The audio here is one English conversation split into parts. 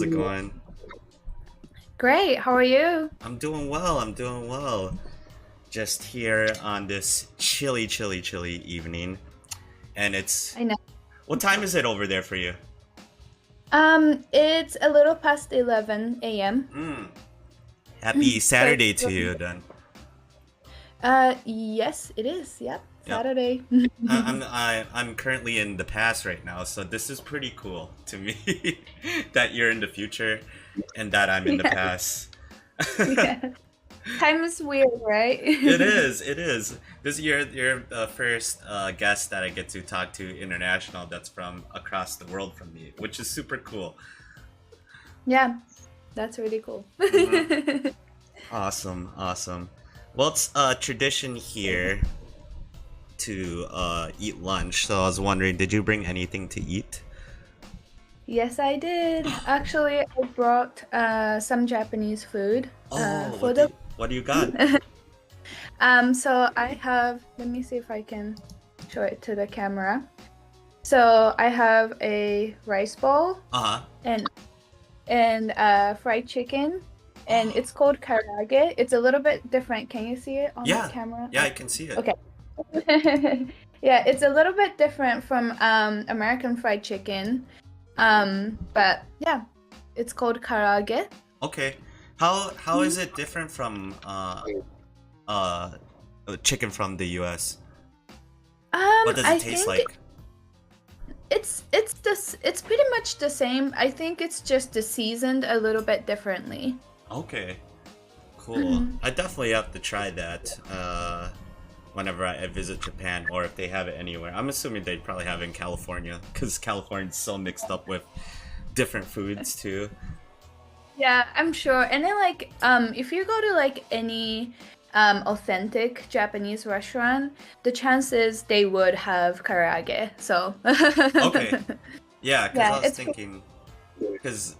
it going? Great. How are you? I'm doing well. I'm doing well. Just here on this chilly evening, and it's I know. what time is it over there for you? It's a little past 11 a.m. Mm. Happy So it's Saturday to you then. yes, it is. Yep, Yep. Saturday. I'm currently in the past right now, so this is pretty cool to me that you're in the future and that I'm in the Yeah, past. yeah. Time is weird, right? It is. It is. This year, you're the first guest that I get to talk to international that's from across the world from me, which is super cool. Yeah, that's really cool. Hmm. Awesome, awesome. Well, it's a tradition here to eat lunch, so I was wondering, did you bring anything to eat? Yes, I did. Actually, I brought some Japanese food Oh, for the what do you got? so I have, let me see if I can show it to the camera. So I have a rice bowl Uh huh. and fried chicken, and it's called karaage. It's a little bit different. Can you see it on the Yeah, camera? yeah, I can see it. Okay. Yeah, it's a little bit different from American fried chicken. But yeah, it's called karaage. Okay. How is it different from uh chicken from the U.S.? What does it I taste think like? it's pretty much the same. I think it's just seasoned a little bit differently. Okay, cool. Mhm. I definitely have to try that whenever I visit Japan, or if they have it anywhere. I'm assuming they'd probably have it in California, because California's so mixed up with different foods too. Yeah, I'm sure. And then like if you go to like any authentic Japanese restaurant, the chances they would have karaage. So Okay, yeah, because I yeah, was it's thinking, because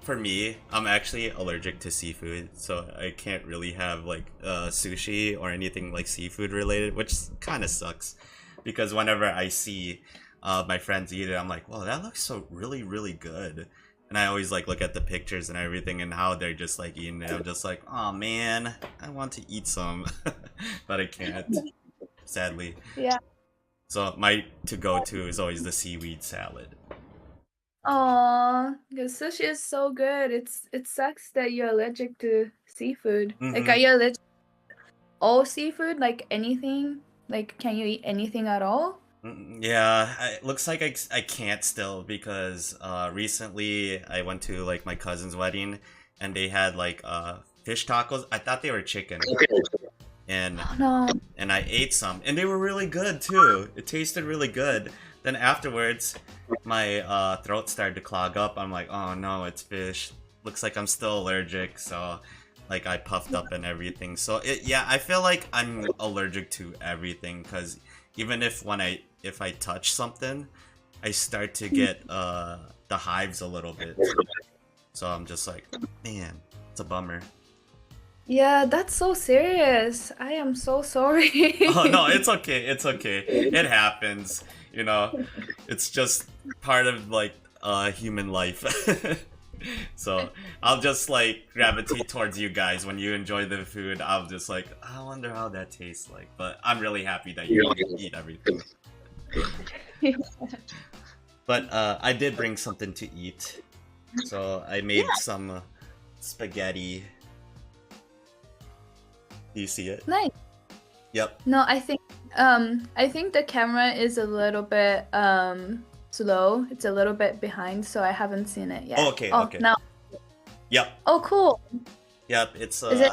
for me, I'm actually allergic to seafood, so I can't really have like sushi or anything like seafood related, which kind of sucks. Because whenever I see my friends eat it, I'm like, "Wow, that looks so really good." And I always like look at the pictures and everything and how they're just like eating it. I'm just like, "Oh man, I want to eat some," but I can't, sadly. yeah. So my to go to is always the seaweed salad. Aw, because sushi is so good. It sucks that you're allergic to seafood. Like, are Mm-hmm. you allergic to all seafood? Like anything? Like, can you eat anything at all? Yeah, it looks like I can't still because recently I went to like my cousin's wedding and they had like fish tacos. I thought they were chicken and Oh no. and I ate some and they were really good too. It tasted really good. Then afterwards my throat started to clog up. I'm like, "Oh no, it's fish." Looks like I'm still allergic, so like I puffed up and everything. So yeah, I feel like I'm allergic to everything cuz even if I touch something, I start to get the hives a little bit. So I'm just like, man, it's a bummer. Yeah, that's so serious. I am so Oh no, sorry. it's okay. It's okay. It happens. You know, it's just part of like human life. So I'll just like gravitate towards you guys when you enjoy the food. I'll just like, I wonder how that tastes like. But I'm really happy that you eat everything. But I did bring something to eat. So I Yeah, made some spaghetti. Do you see it? nice. Yep. No, I think the camera is a little bit slow. It's a little bit behind, so I haven't seen it Oh, yet. okay, Oh, okay. now. Yep. Oh, cool. Yep. Is it?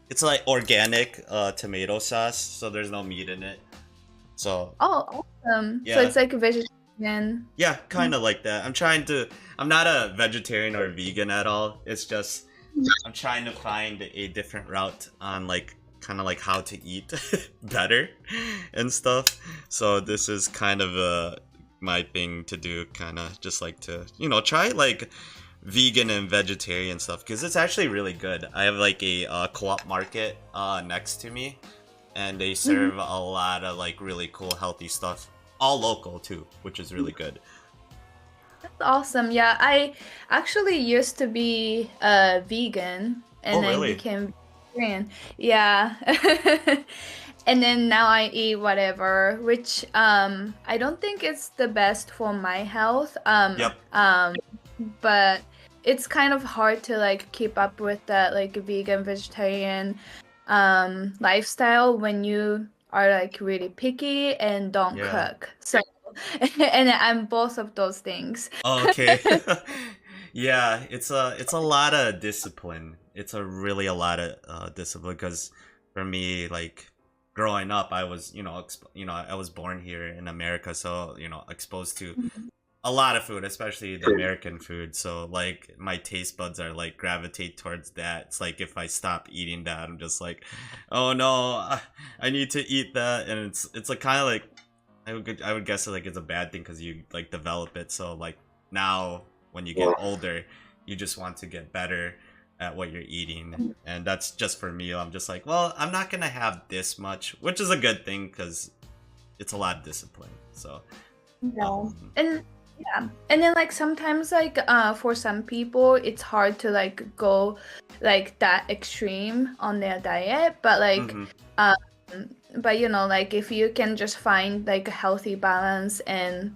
It's like organic tomato sauce, so there's no meat in it. So Oh, awesome. So yeah, it's like a vegetarian. yeah, kind of like that. I'm not a vegetarian or vegan at all. It's just I'm trying to find a different route on like kind of like how to eat better and stuff. So this is kind of my thing to do, kind of just like to try like vegan and vegetarian stuff because it's actually really good. I have like a co-op market next to me, and they Mhm. serve a lot of like really cool healthy stuff, all local too, which is really good. Awesome. Yeah, I actually used to be a vegan Oh, and I really? became vegetarian. Yeah. And then now I eat whatever, which I don't think it's the best for my health. Yep. But it's kind of hard to like keep up with that like vegan vegetarian lifestyle when you are like really picky and don't Yeah. cook. So and I'm both of those things. Okay. Yeah, it's a lot of discipline. It's a lot of discipline because for me, like growing up, I was I was born here in America, so exposed to a lot of food, especially the American food. So like my taste buds are like gravitate towards that. It's like if I stop eating that, I'm just like, oh no, I need to eat that, and it's like kind of like I would guess like it's a bad thing because you like develop it. So like now when you get older, you just want to get better at what you're eating, and that's just for me. I'm just like, well, I'm not gonna have this much, which is a good thing because it's a lot of discipline. So No. um, And yeah. And then like sometimes like for some people it's hard to like go like that extreme on their diet, but like hmm um but like if you can just find like a healthy balance and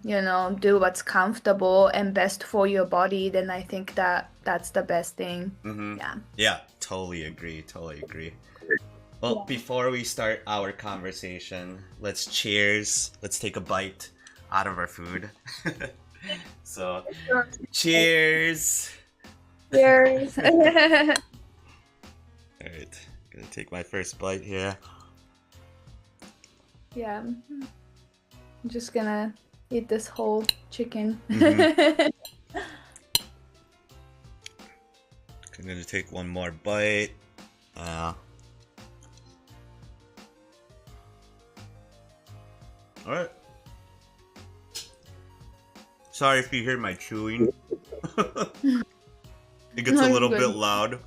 do what's comfortable and best for your body, then I think that that's the best thing. hmm Yeah. yeah, totally agree. Totally agree. Well, Yeah. before we start our conversation, let's cheers. Let's take a bite out of our food. So, Sure. cheers. Cheers. All right, gonna take my first bite here. Yeah. I'm just gonna eat this whole chicken. hmm I'm gonna take one more bite. All right. Sorry if you hear my chewing. It gets a I'm little bit good. loud,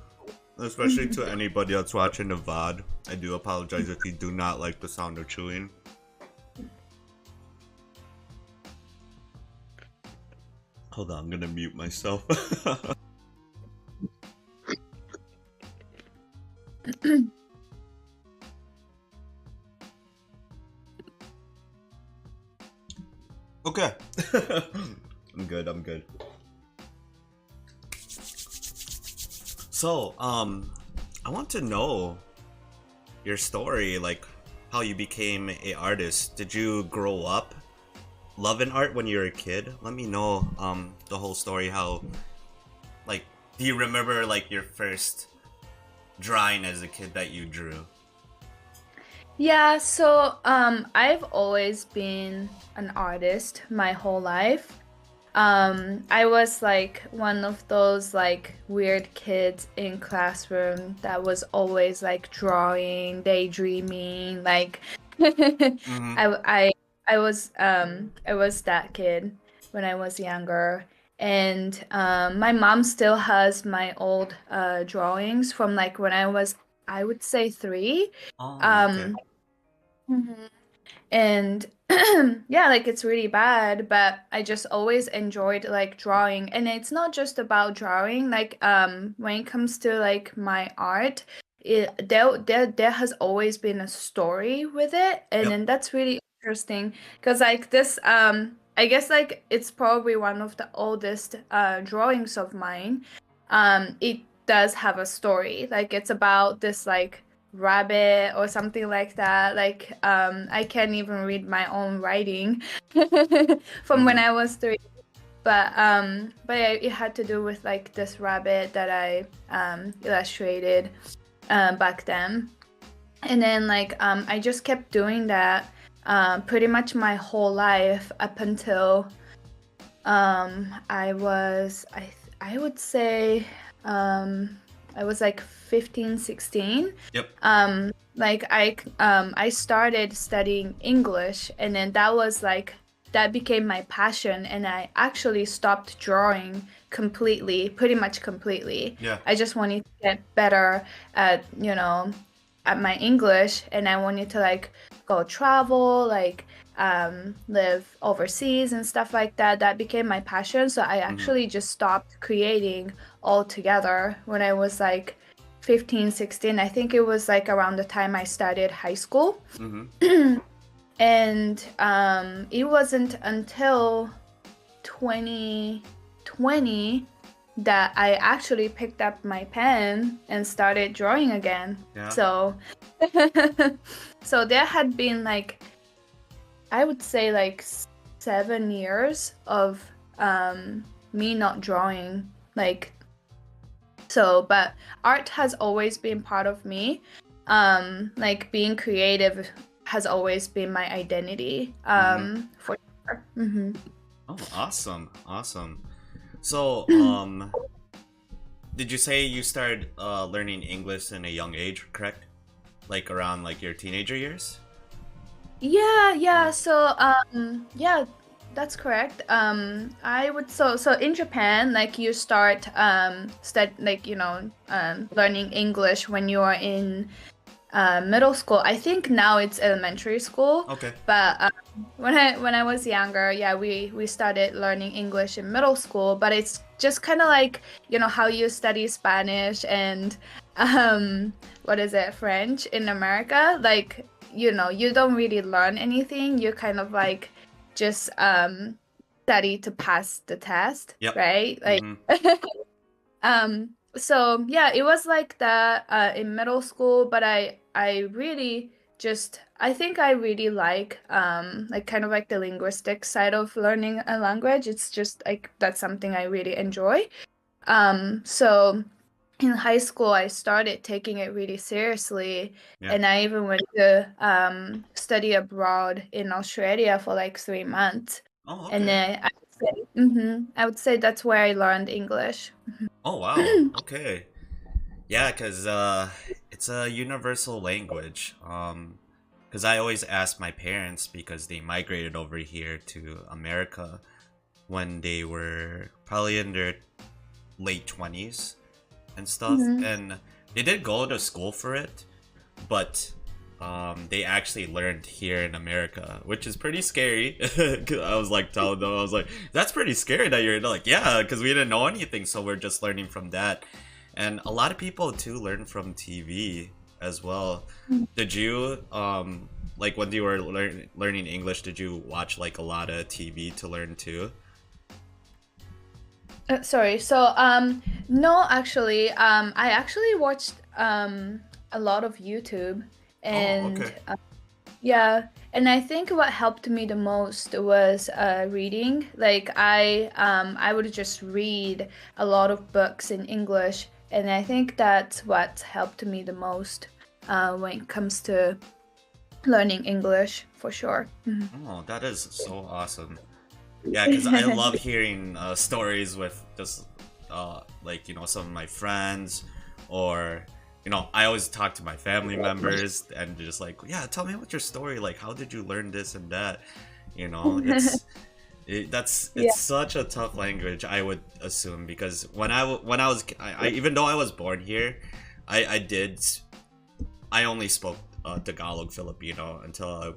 especially to anybody that's watching the VOD. I do apologize if you do not like the sound of chewing. Hold on, I'm gonna mute myself. Okay. I'm good, I'm good. So, I want to know your story, like how you became a artist. Did you grow up loving art when you were a kid? Let me know the whole story. How, like, do you remember like your first drawing as a kid that you drew? Yeah, so I've always been an artist my whole life. I was like one of those like weird kids in classroom that was always like drawing, daydreaming, like Mm-hmm. I was that kid when I was younger. And my mom still has my old drawings from like when I was, I would say, 3. Oh, okay. Um, Mhm. And yeah, like it's really bad, but I just always enjoyed like drawing. And it's not just about drawing, like when it comes to like my art, there has always been a story with it. And Yep. then that's really interesting because like this I guess like it's probably one of the oldest drawings of mine. It does have a story. Like it's about this like rabbit or something like that. Like I can't even read my own writing from when Mm-hmm. I was 3. But yeah, it had to do with like this rabbit that I illustrated back then. And then like I just kept doing that pretty much my whole life up until I would say I was like 15, 16. Yep. Like I started studying English, and then that became my passion, and I actually stopped drawing completely, pretty much completely. Yeah. I just wanted to get better at at my English, and I wanted to like go travel, like live overseas and stuff like that. That became my passion. So I actually just stopped creating altogether when I was like 15, 16. I think it was like around the time I started high school. And it wasn't until 2020 that I actually picked up my pen and started drawing again. Yeah. So so there had been like, I would say like 7 years of me not drawing, like, so, but art has always been part of me. Like being creative has always been my identity. For sure. Oh, awesome. So, did you say you started learning English in a young age, correct? Like around like your teenager years? Yeah. So, yeah, that's correct. I would so in Japan, like you start learning English when you are in middle school. I think now it's elementary school. Okay. But when I was younger, yeah, we started learning English in middle school. But it's just kind of like, you know, how you study Spanish and French in America. Like, you know, you don't really learn anything. You kind of like just study to pass the test, right? Like, so yeah, it was like that in middle school, but I really just, I think I really like kind of like the linguistic side of learning a language. It's just like that's something I really enjoy. So in high school, I started taking it really seriously, and I even went to study abroad in Australia for like 3 months. Oh, okay. And then I would say that's where I learned English. Oh, wow. Okay. Yeah, because it's a universal language. Because I always ask my parents, because they migrated over here to America when they were probably in their late 20s and stuff. And they did go to school for it, but they actually learned here in America, which is pretty scary. I was like telling them, I was like, that's pretty scary that you're like, yeah, because we didn't know anything, so we're just learning from that. And a lot of people too learn from TV as well. Did you like when you were learning English, did you watch like a lot of TV to learn too? Sorry. So no, actually, I actually watched a lot of YouTube, and yeah, and I think what helped me the most was reading. Like I would just read a lot of books in English, and I think that's what helped me the most when it comes to learning English, for sure. Oh, that is so awesome. Yeah, because I love hearing stories with just like, you know, some of my friends, or you know, I always talk to my family members and they're just like, yeah, tell me what's your story, like how did you learn this and that, you know. It's such a tough language, I would assume, because when I was even though I was born here, I only spoke Tagalog Filipino until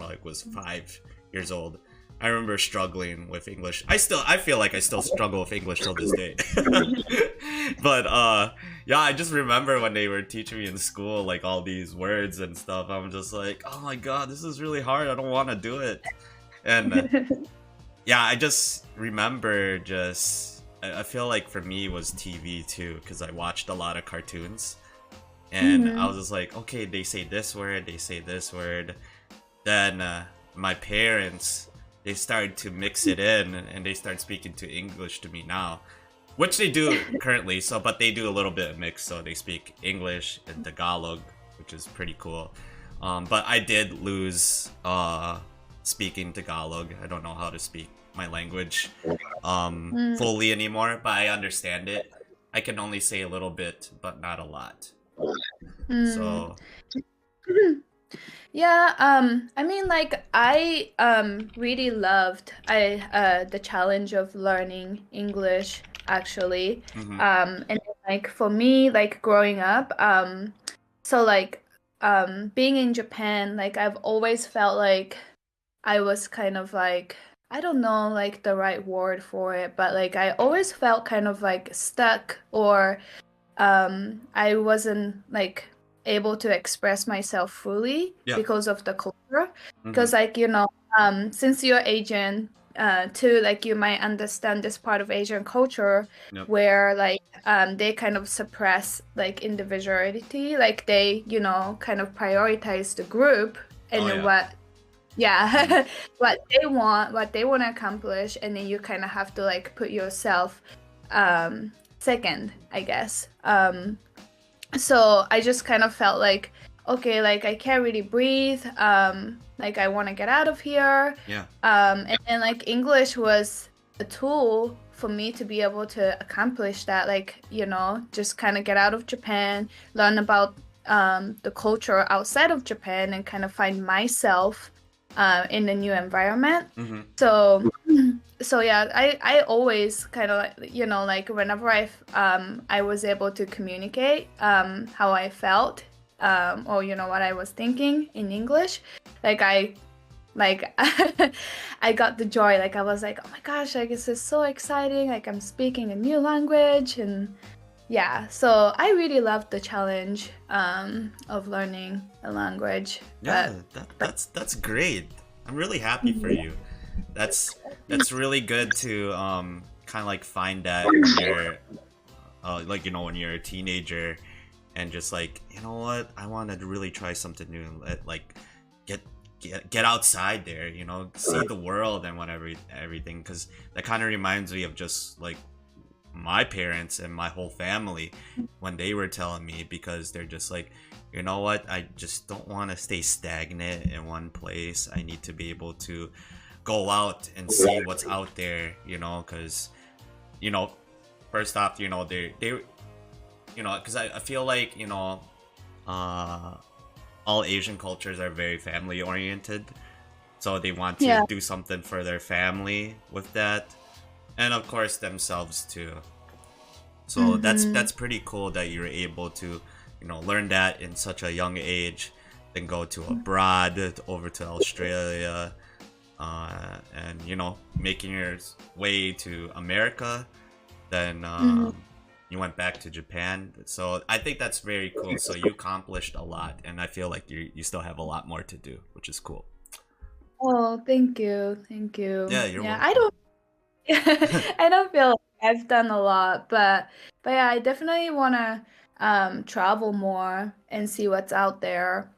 I was 5 years old. I remember struggling with English. I feel like I still struggle with English till this day. But yeah, I just remember when they were teaching me in school like all these words and stuff. I'm just like, oh my god, this is really hard. I don't want to do it. And yeah, I just remember I feel like for me it was TV too, because I watched a lot of cartoons. And I was just like, okay, they say this word, they say this word. Then my parents, they started to mix it in, and they start speaking to English to me now, which they do currently. So, but they do a little bit of mix. So they speak English and Tagalog, which is pretty cool. But I did lose speaking Tagalog. I don't know how to speak my language fully anymore, but I understand it. I can only say a little bit, but not a lot. So. Yeah, I mean, like I really loved the challenge of learning English, actually. And like for me, like growing up, so like being in Japan, like I've always felt like I was kind of like, I don't know like the right word for it, but like I always felt kind of like stuck, or I wasn't like able to express myself fully Yeah. because of the culture. Mm-hmm. Because like, since you're Asian, too, like you might understand this part of Asian culture Yep. where like they kind of suppress like individuality, like they, kind of prioritize the group and Oh then yeah. what, Mm-hmm. yeah, what they want to accomplish, and then you kind of have to like put yourself second, I guess. So I just kind of felt like, okay, like I can't really breathe. Like I want to get out of here. Yeah. And then like English was a tool for me to be able to accomplish that. Like, just kind of get out of Japan, learn about the culture outside of Japan, and kind of find myself in the new environment. Mm-hmm. So yeah, I always kind of like whenever I was able to communicate how I felt or what I was thinking in English, like I I got the joy. Like I was like, oh my gosh, like this is so exciting, like I'm speaking a new language. And yeah, so I really loved the challenge of learning a language. Yeah, that's great. I'm really happy for you. That's really good to kind of like find that when you're like when you're a teenager and just like, you know what, I want to really try something new and like get outside there, see the world and whatever, everything, because that kind of reminds me of just like my parents and my whole family when they were telling me, because they're just like, you know what, I just don't want to stay stagnant in one place. I need to be able to go out and see what's out there, because first off, they because I feel like all Asian cultures are very family oriented, so they want to do something for their family with that, and of course themselves too. So that's pretty cool that you're able to learn that in such a young age, then go to abroad over to Australia, and making your way to America, then you went back to Japan. So I think that's very cool. So you accomplished a lot, and I feel like you still have a lot more to do, which is cool. Oh, thank you. Yeah, you're Yeah, welcome. I don't feel like I've done a lot, but yeah, I definitely want to travel more and see what's out there,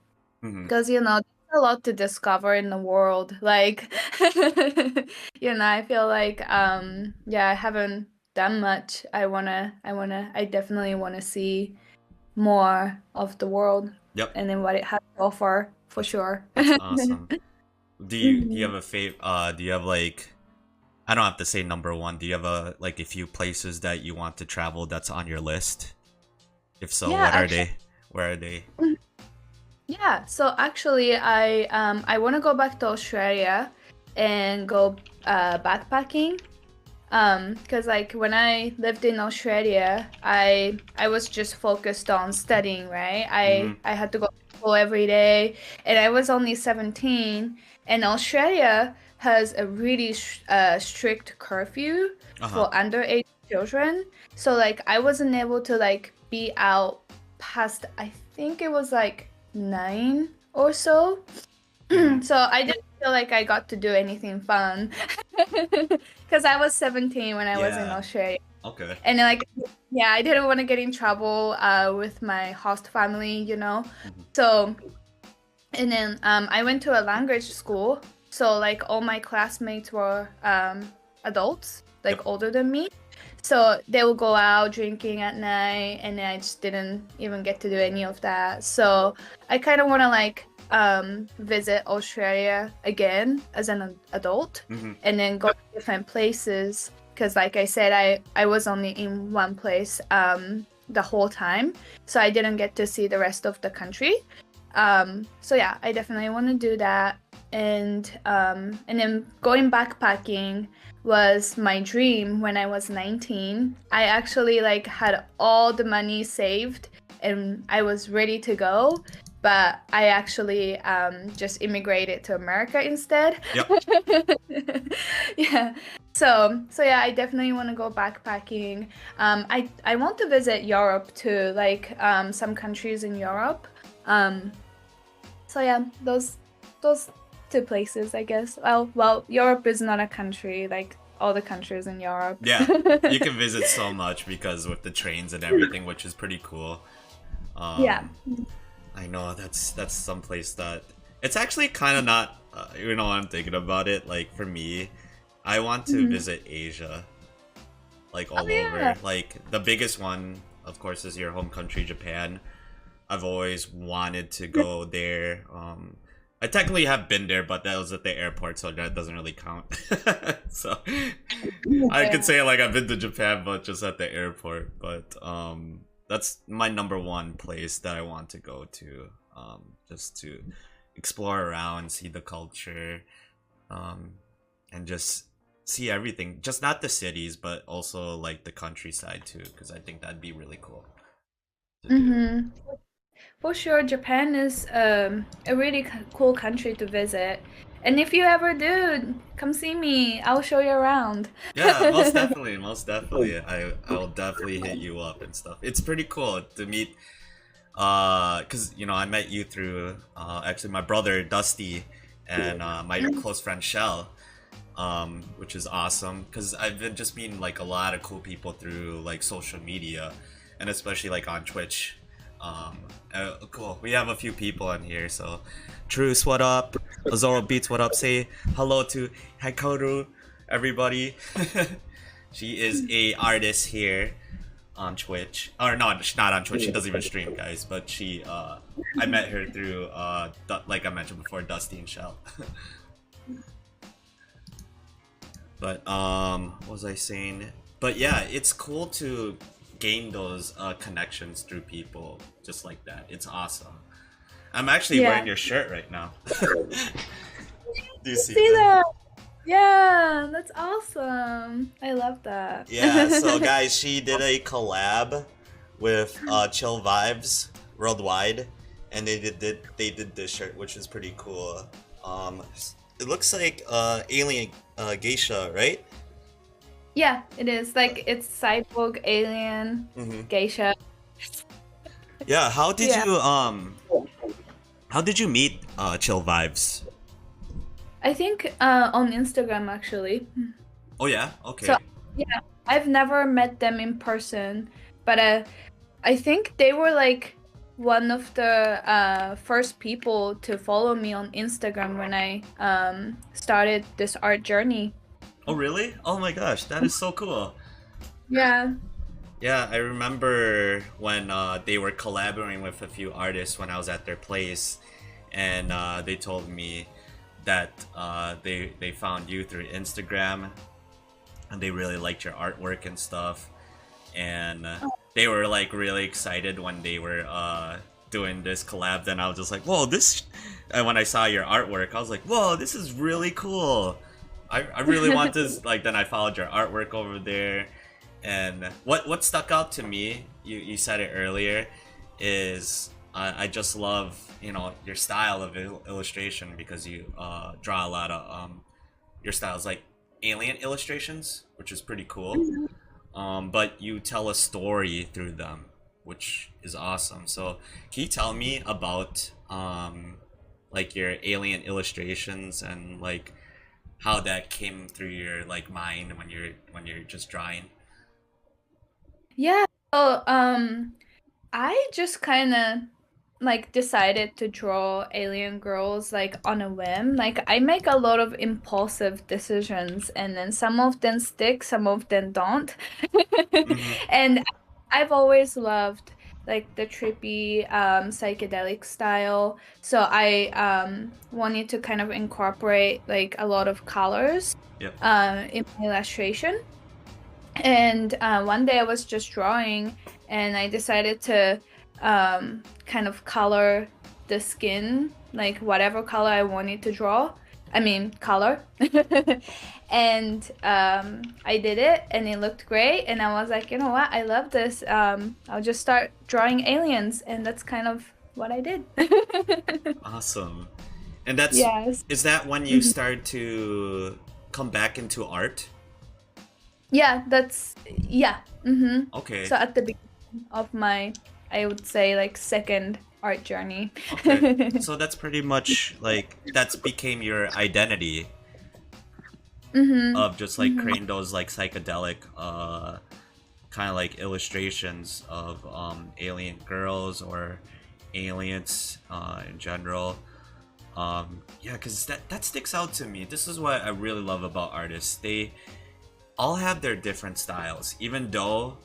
Hmm. because there's a lot to discover in the world. Like I feel like yeah, I haven't done much. I definitely want to see more of the world Yep, and then what it has to offer, for that's sure. that's awesome. Do you Mhm. have do you have like, I don't have to say number one. Do you have a few places that you want to travel that's on your list? If so, Yeah, what are actually. they? Where are they? Yeah, so actually, I want to go back to Australia and go backpacking. Because like when I lived in Australia, I was just focused on studying, right? Mm-hmm. I had to go to school every day, and I was only 17, and Australia has a really strict curfew Uh-huh. for underage children. So like I wasn't able to like be out past, I think it was like 9 or so. Mm-hmm. So I didn't feel like I got to do anything fun because I was 17 when I was in Yeah. Australia. Okay. And then, like, yeah, I didn't want to get in trouble with my host family. Mm-hmm. So, and then I went to a language school. So, like, all my classmates were adults, Yep. like older than me. So they will go out drinking at night, and I just didn't even get to do any of that. So I kind of want to like visit Australia again as an adult, Mm-hmm. and then go to different places. Because, like I said, I was only in one place the whole time, so I didn't get to see the rest of the country. So yeah, I definitely want to do that, and then going backpacking was my dream when I was 19. I actually like had all the money saved and I was ready to go. but I actually just immigrated to America instead. Yep. Yeah. So yeah, I definitely want to go backpacking. I want to visit Europe too, like some countries in Europe. Um, so yeah, those two places, I guess. Well, Europe is not a country, like all the countries in Europe. Yeah, you can visit so much because with the trains and everything, which is pretty cool. Yeah. I know that's some place that it's actually kind of not. You know, I'm thinking about it. Like for me, I want to visit Asia, like all Yeah. over. Like the biggest one, of course, is your home country, Japan. I've always wanted to go there. I technically have been there, but that was at the airport, so that doesn't really count. So I could say like I've been to Japan, but just at the airport. But that's my number one place that I want to go to, just to explore around, see the culture, and just see everything. Just not the cities, but also like the countryside too, because I think that'd be really cool to do. Mm-hmm. For sure, Japan is a really cool country to visit. And if you ever do, come see me. I'll show you around. Yeah, most definitely, most definitely. I'll definitely hit you up and stuff. It's pretty cool to meet. Cause you know I met you through actually my brother Dusty and my close friend Shell, which is awesome. Cause I've been just meeting like a lot of cool people through like social media, and especially like on Twitch. Cool. We have a few on here, so Truce, what up? Azora Beats, what up? Say hello to Hikaru, everybody. She is a artist here on Twitch, or not? She's not on Twitch. She doesn't even stream, guys. But she, I met her through, like I mentioned before, Dusty and Shell. But what was I saying? But yeah, it's cool to gain those connections through people just like that. It's awesome. I'm actually wearing your shirt right now. Do you see that? Yeah, that's awesome. I love that. Yeah, so guys, she did a collab with Chill Vibes Worldwide, and they did this shirt, which is pretty cool. It looks like alien geisha, right? Yeah, it is. Like it's cyborg, alien, geisha. Yeah, how did you meet Chill Vibes? I think on Instagram actually. Oh yeah, okay. So yeah, I've never met them in person, but I think they were like one of the first people to follow me on Instagram when I started this art journey. Oh really? Oh my gosh, that is so cool. Yeah. Yeah, I remember when they were collaborating with a few artists when I was at their place, and they told me that they found you through Instagram, and they really liked your artwork and stuff, and they were like really excited when they were doing this collab. Then I was just like, whoa, this. And when I saw your artwork, I was like, whoa, this is really cool. I really want this. Like, then I followed your artwork over there. And what stuck out to me, you said it earlier, is I just love, you know, your style of illustration, because you draw a lot of your styles like alien illustrations, which is pretty cool. But you tell a story through them, which is awesome. So can you tell me about like your alien illustrations and like how that came through your like mind when you're just drawing? Yeah. So I just kind of like decided to draw alien girls like on a whim. Like I make a lot of impulsive decisions, and then some of them stick, some of them don't. And I've always loved like the trippy psychedelic style. So I wanted to kind of incorporate like a lot of colors Yep. in my illustration. And one day I was just drawing, and I decided to kind of color the skin, like whatever color I wanted to draw. I mean, color. And I did it, and it looked great. And I was like, you know what? I love this. I'll just start drawing aliens, and that's kind of what I did. Awesome. And that's Yes. is that when you start to come back into art? Yeah, that's yeah. Okay. So at the beginning of my, I would say like second art journey. Okay. So that's pretty much like that's became your identity of just like creating those like psychedelic kind of like illustrations of alien girls or aliens in general. Yeah, because that sticks out to me. This is what I really love about artists. They all have their different styles, even though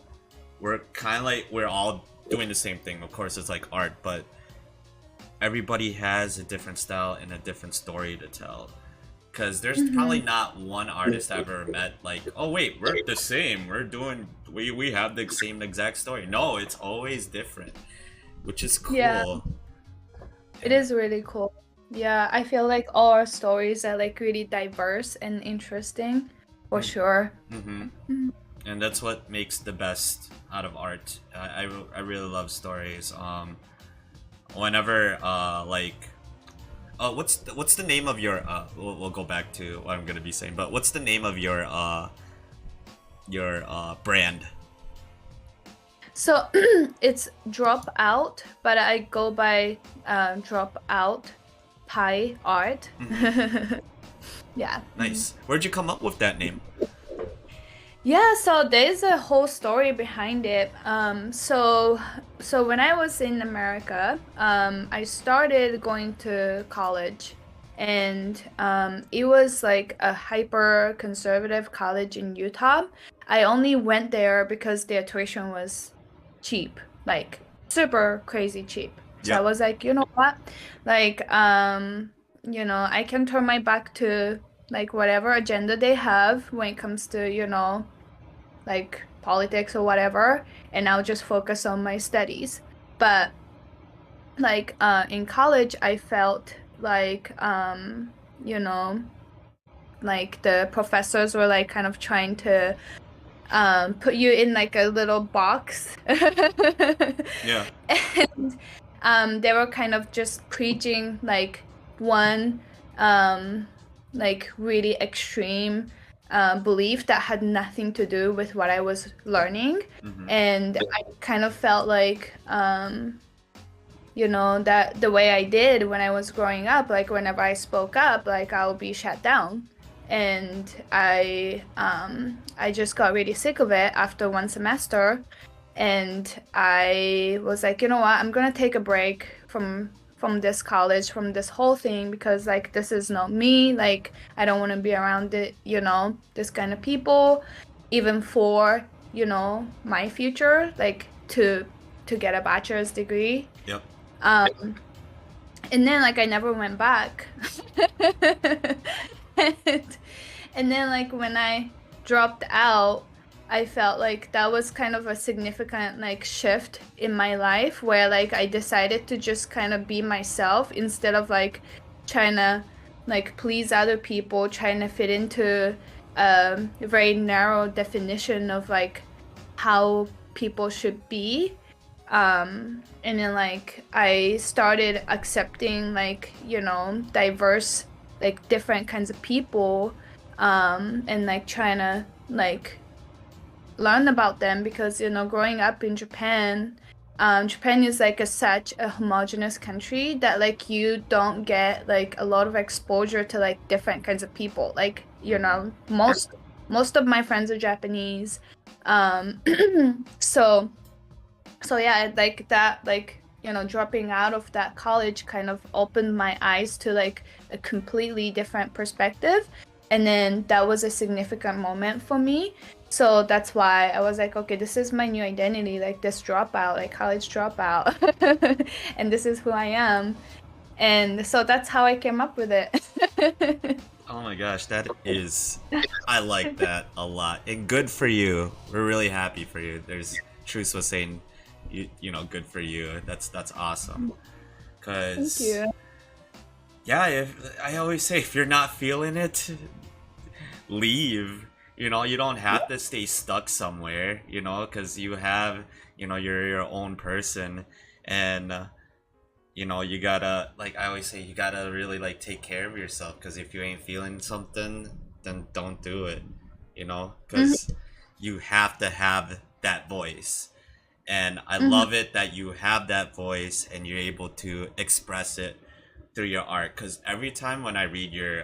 we're kind of like we're all doing the same thing. Of course, it's like art, but everybody has a different style and a different story to tell. Because there's probably not one artist I've ever met like, oh wait, we're the same. We have the same exact story. No, it's always different, which is cool. Yeah. It is really cool. Yeah, I feel like all our stories are like really diverse and interesting, for sure. And that's what makes the best out of art. I really love stories. Whenever like, oh, what's the name of your we'll go back to what I'm gonna be saying, but what's the name of your brand? So it's Drop Out, but I go by DropPieArt. Yeah. Nice. Where'd you come up with that name? Yeah, so there's a whole story behind it. So when I was in America, I started going to college, and it was like a hyper conservative college in Utah. I only went there because their tuition was cheap, like super crazy cheap. So I was like, you know what? Like, I can turn my back to like whatever agenda they have when it comes to, like politics or whatever, and I'll just focus on my studies. But like in college, I felt like like the professors were like kind of trying to put you in like a little box. Yeah. And they were kind of just preaching like one like really extreme belief that had nothing to do with what I was learning. And I kind of felt like that the way I did when I was growing up, like whenever I spoke up, like I'll be shut down. And I just got really sick of it after one semester, and I was like, you know what, I'm gonna take a break from this college, from this whole thing, because like this is not me. Like I don't want to be around it, this kind of people, even for my future, like to get a bachelor's degree. Yep. And then like I never went back. And then like when I dropped out, I felt like that was kind of a significant like shift in my life, where like I decided to just kind of be myself instead of like trying to like please other people, trying to fit into a very narrow definition of like how people should be. And then like I started accepting like diverse, like different kinds of people, and like trying to like learn about them, because growing up in Japan, Japan is like such a homogenous country that like you don't get like a lot of exposure to like different kinds of people. Like most of my friends are Japanese, so yeah, like that, like dropping out of that college kind of opened my eyes to like a completely different perspective. And then that was a significant moment for me. So that's why I was like, okay, this is my new identity, like this dropout, like college dropout. And this is who I am. And so that's how I came up with it. Oh my gosh, I like that a lot. And good for you. We're really happy for you. There's Truce was saying, good for you. That's awesome. Cause Thank you. Yeah, I always say, if you're not feeling it, leave. You don't have to stay stuck somewhere, because you have, you're your own person. And you know, you gotta, like I always say, you gotta really like take care of yourself, because if you ain't feeling something, then don't do it, you know, Mhm, because you have to have that voice. And I mhm. love it that you have that voice and you're able to express it through your art, because every time when I read your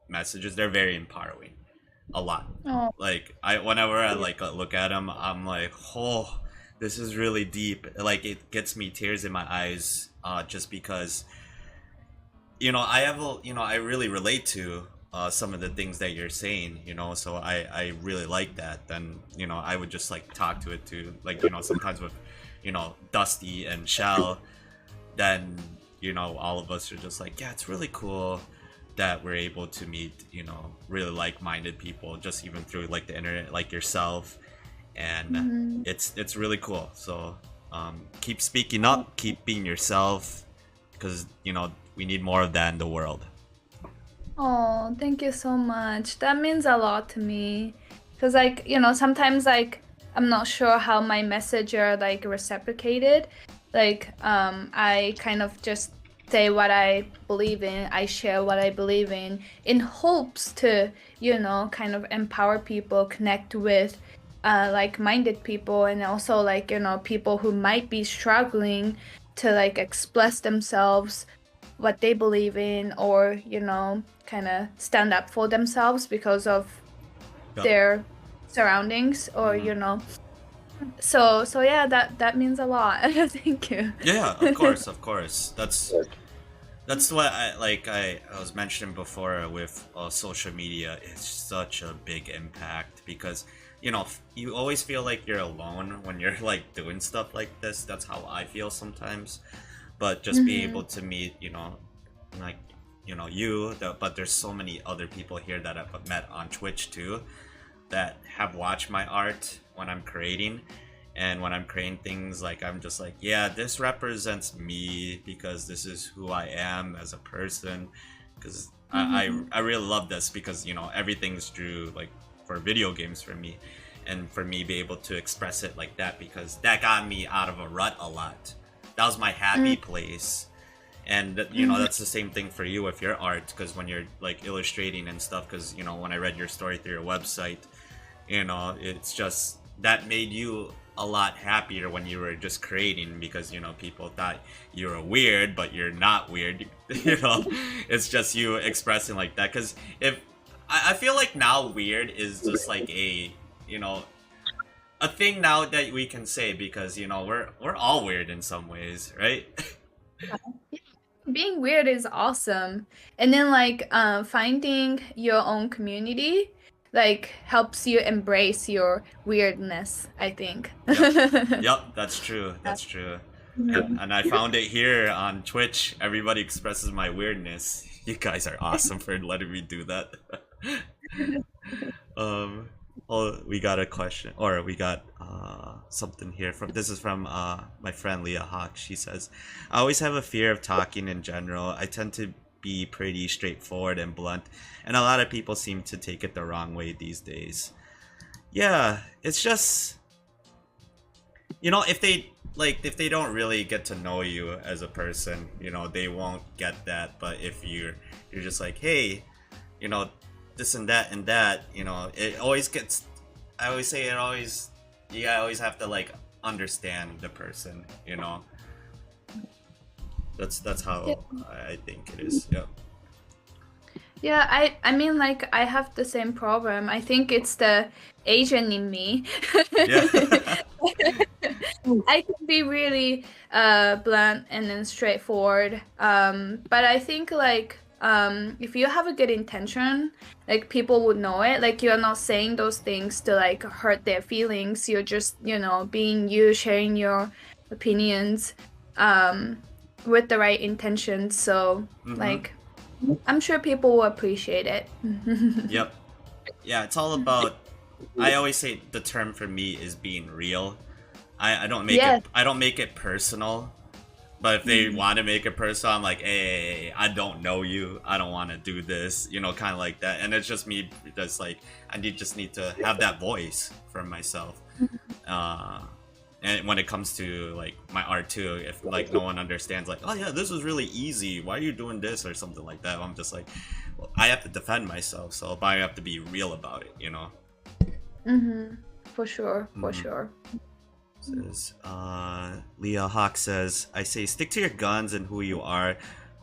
messages, they're very empowering. A lot. Oh, Like I, whenever I like look at them, I'm like, oh, this is really deep. Like it gets me tears in my eyes, just because I have I really relate to some of the things that you're saying. So I really like that. Then I would just like talk to it too, like sometimes with Dusty and Shell. Then all of us are just like, yeah, it's really cool that we're able to meet really like-minded people, just even through like the internet, like yourself. And mhm. it's really cool. So keep speaking up, keep being yourself, because we need more of that in the world. Oh, thank you so much. That means a lot to me. Because, like, sometimes, like, I'm not sure how my message are, like, reciprocated. Like, I kind of just say what I believe in, I share what I believe in hopes to, kind of empower people, connect with, like-minded people, and also, like, people who might be struggling to, like, express themselves what they believe in, or kind of stand up for themselves because of Yep. their surroundings, or Hmm. so yeah, that means a lot. Thank you. Yeah, of course, of course. That's what I was mentioning before with social media. It's such a big impact because you always feel like you're alone when you're like doing stuff like this. That's how I feel sometimes. But just be Hmm. able to meet like but there's so many other people here that I've met on Twitch too, that have watched my art when I'm creating. And when I'm creating things, like I'm just like, yeah, this represents me because this is who I am as a person. Because Hmm. I really love this, because everything's through like for video games for me, and for me be able to express it like that, because that got me out of a rut a lot. That was my happy place. And Hmm. that's the same thing for you with your art, because when you're like illustrating and stuff, because when I read your story through your website, it's just that made you a lot happier when you were just creating, because people thought you were weird, but you're not weird. It's just you expressing like that. Because if I feel like now weird is just like you know a thing now that we can say, because we're all weird in some ways, right? Being weird is awesome. And then, like, finding your own community, like, helps you embrace your weirdness, I think. Yep. Yep, that's true. That's true. And I found it here on Twitch. Everybody expresses my weirdness. You guys are awesome for letting me do that. um oh, we got a question, or we got something here from this is from my friend Leah Hawk. She says, I always have a fear of talking in general. I tend to be pretty straightforward and blunt, and a lot of people seem to take it the wrong way these days. Yeah, it's just if they don't really get to know you as a person, they won't get that. But if you're just like, hey, you know this and that, it always gets, I always say it always, I always have to like understand the person. That's Yeah. how I think it is. Yeah. Yeah, I mean, like, I have the same problem. I think it's the Asian in me. Yeah. I can be really blunt and then straightforward. But I think, like, if you have a good intention, like, people would know it. Like, you're not saying those things to like hurt their feelings. You're just, being you, sharing your opinions um with the right intentions. So, Mm-hmm. like, I'm sure people will appreciate it. Yep. Yeah, it's all about, I always say the term for me is being real. I don't make it, Yes. personal. But if they want to make it personal, I'm like, hey, I don't know you. I don't want to do this, kind of like that. And it's just me, just like, just need to have that voice for myself. Uh, And when it comes to like my art too, if like no one understands, like, oh yeah, this was really easy, why are you doing this or something like that, I'm just like, well, I have to defend myself, so I have to be real about it, you know. For sure, for sure. Says, Leah Hawk says, I say stick to your guns and who you are.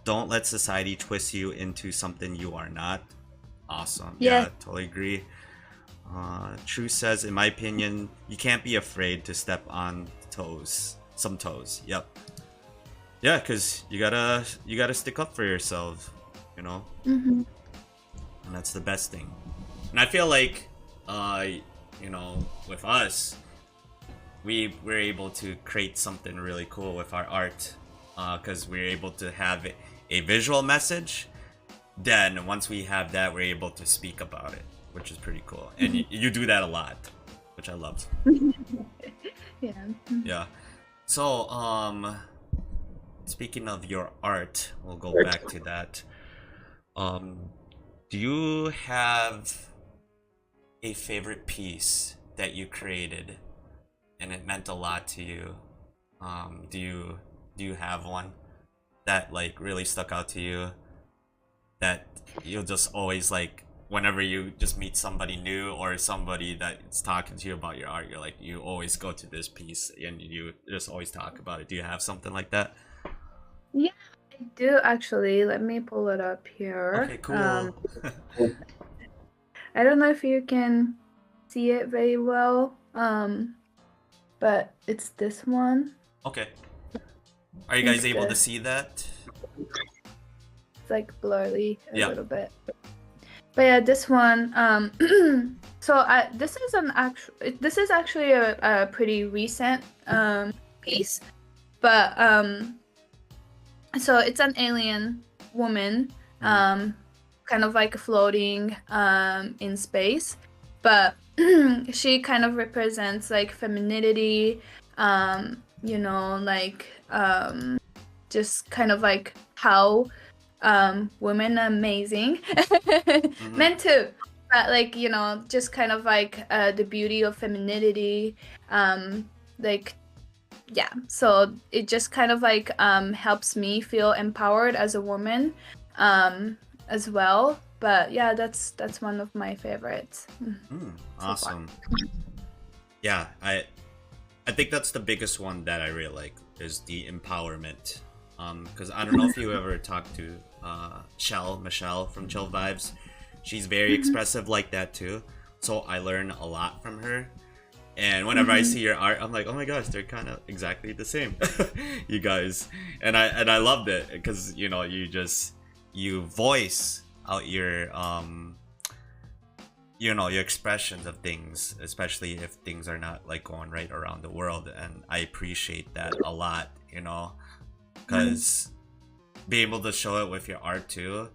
Don't let society twist you into something you are not. Awesome. Yeah, totally agree. True says, in my opinion, you can't be afraid to step on toes. Some toes. Yep. Yeah, because you gotta stick up for yourself, you know? And that's the best thing. And I feel like, you know, with us, we were able to create something really cool with our art, because we're able to have a visual message. Then once we have that, we're able to speak about it, which is pretty cool. And you do that a lot, which I loved. Yeah. So speaking of your art, we'll go back to that. Do you have a favorite piece that you created and it meant a lot to you? Do you have one that like really stuck out to you, that you'll just always like, whenever you just meet somebody new or somebody that's talking to you about your art, you're like, you always go to this piece and you just always talk about it? Do you have something like that? Yeah, I do actually. Let me pull it up here. Okay, cool. I don't know if you can see it very well, but it's this one. Okay. Are you guys able to see that? It's like blurry a Yeah. little bit. But yeah, this one. So this is actually a pretty recent piece, but so it's an alien woman, kind of like floating in space, but she kind of represents like femininity, you know, like just kind of like how women are amazing, men too, but like, you know, just kind of like the beauty of femininity, like, yeah, so it just kind of like helps me feel empowered as a woman as well. But yeah, that's one of my favorites. Awesome. Yeah, I think that's the biggest one that I really like, is the empowerment. Because I don't know if you ever talked to Michelle from Chill Vibes. She's very expressive like that too. So I learn a lot from her. And whenever I see your art, I'm like, oh my gosh, they're kind of exactly the same, you guys. And I loved it because, you know, you voice out your you know, your expressions of things, especially if things are not like going right around the world. And I appreciate that a lot, you know, because being able to show it with your art too,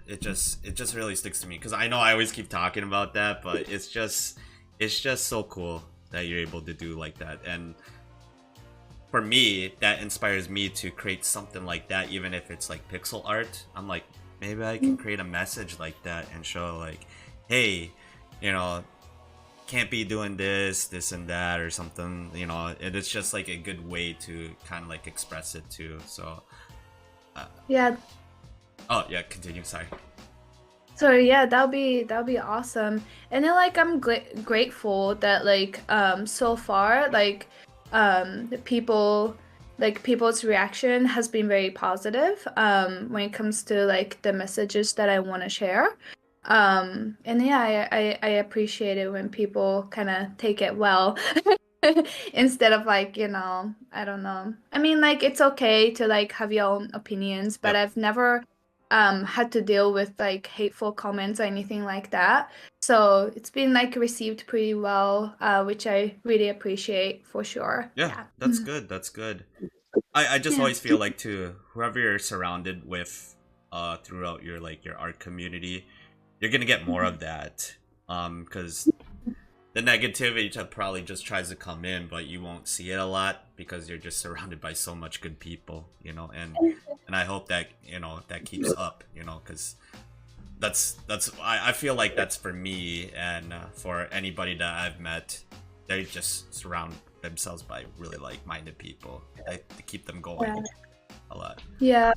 it just really sticks to me. Because I know I always keep talking about that, but it's just so cool that you're able to do like that. And for me, that inspires me to create something like that, even if it's like pixel art. I'm like, maybe I can create a message like that and show like, hey, you know, can't be doing this and that or something, you know. And it's just like a good way to kind of like express it too. So Yeah. Oh yeah, continue, sorry. So yeah, that'll be awesome. And then like I'm grateful that like so far like people's reaction has been very positive when it comes to like the messages that I want to share. And yeah, I appreciate it when people kind of take it well. Instead of like, you know, I don't know. I mean, like, it's okay to like have your own opinions, but I've never had to deal with like hateful comments or anything like that. So it's been like received pretty well, which I really appreciate for sure. Yeah. That's good. That's good. I just always feel like too, whoever you're surrounded with throughout your like your art community, you're gonna get more of that. Because the negativity probably just tries to come in, but you won't see it a lot because you're just surrounded by so much good people, you know. And I hope that, you know, that keeps up, you know, because I feel like that's for me and for anybody that I've met. They just surround themselves by really like-minded people. To keep them going a lot. Yeah,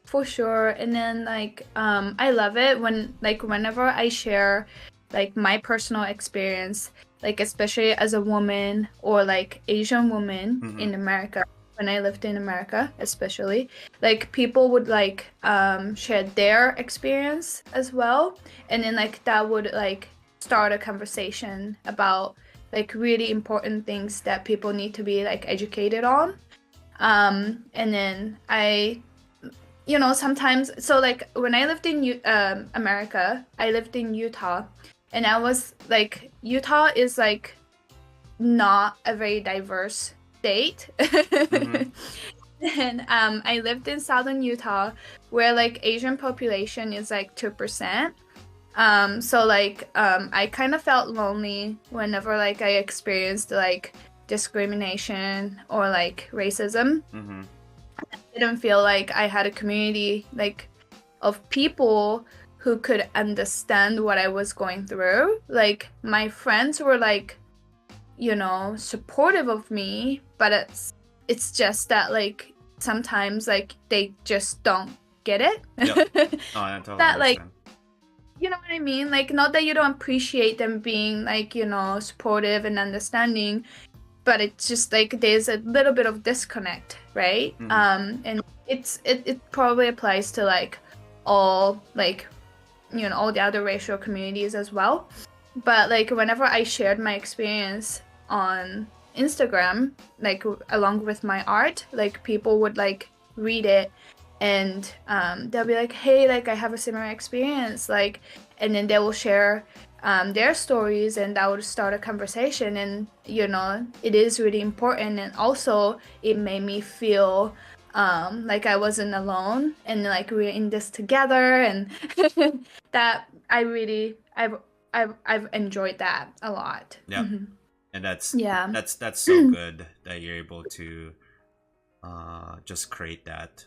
for sure. And then like I love it when like whenever I share like my personal experience, like especially as a woman or like Asian woman in America, when I lived in America especially, like people would like share their experience as well, and then like that would like start a conversation about like really important things that people need to be like educated on. And then I, you know, sometimes, so like when I lived in America, I lived in Utah, and I was like, Utah is like not a very diverse state. And I lived in southern Utah, where like Asian population is like 2%. So like I kind of felt lonely whenever like I experienced like discrimination or like racism. I didn't feel like I had a community like of people who could understand what I was going through. Like my friends were like, you know, supportive of me, but it's just that like sometimes like they just don't get it. Yep. Oh, I totally that like, understand. you know what I mean? Like, not that you don't appreciate them being like, you know, supportive and understanding, but it's just like there's a little bit of disconnect, right? And it probably applies to like all like, you know, all the other racial communities as well. But like whenever I shared my experience on Instagram, like along with my art, like people would like read it, and they'll be like, hey, like I have a similar experience, like, and then they will share their stories, and that would start a conversation. And you know, it is really important, and also it made me feel like I wasn't alone, and like we're in this together, and that I've enjoyed that a lot. Yeah. And that's that's so good that you're able to just create that.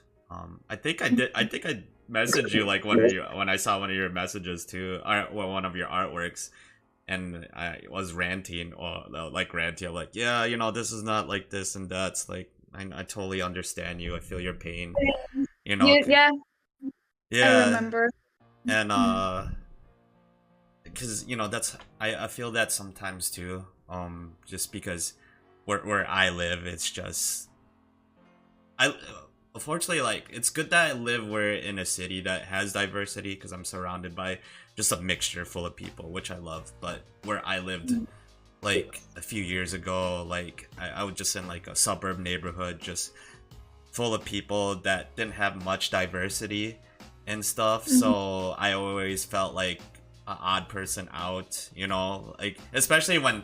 I think I messaged you like when I saw one of your messages too, or one of your artworks, and I was ranting I'm like, yeah, you know, this is not like this and that's like, I totally understand you. I feel your pain. You know. Yeah, Yeah. I remember. And because you know that's I feel that sometimes too. Just because where I live, it's just unfortunately, like, it's good that I live in a city that has diversity, because I'm surrounded by just a mixture full of people, which I love. But where I lived like a few years ago, like I was just in like a suburb neighborhood, just full of people that didn't have much diversity and stuff. So I always felt like an odd person out, you know, like especially when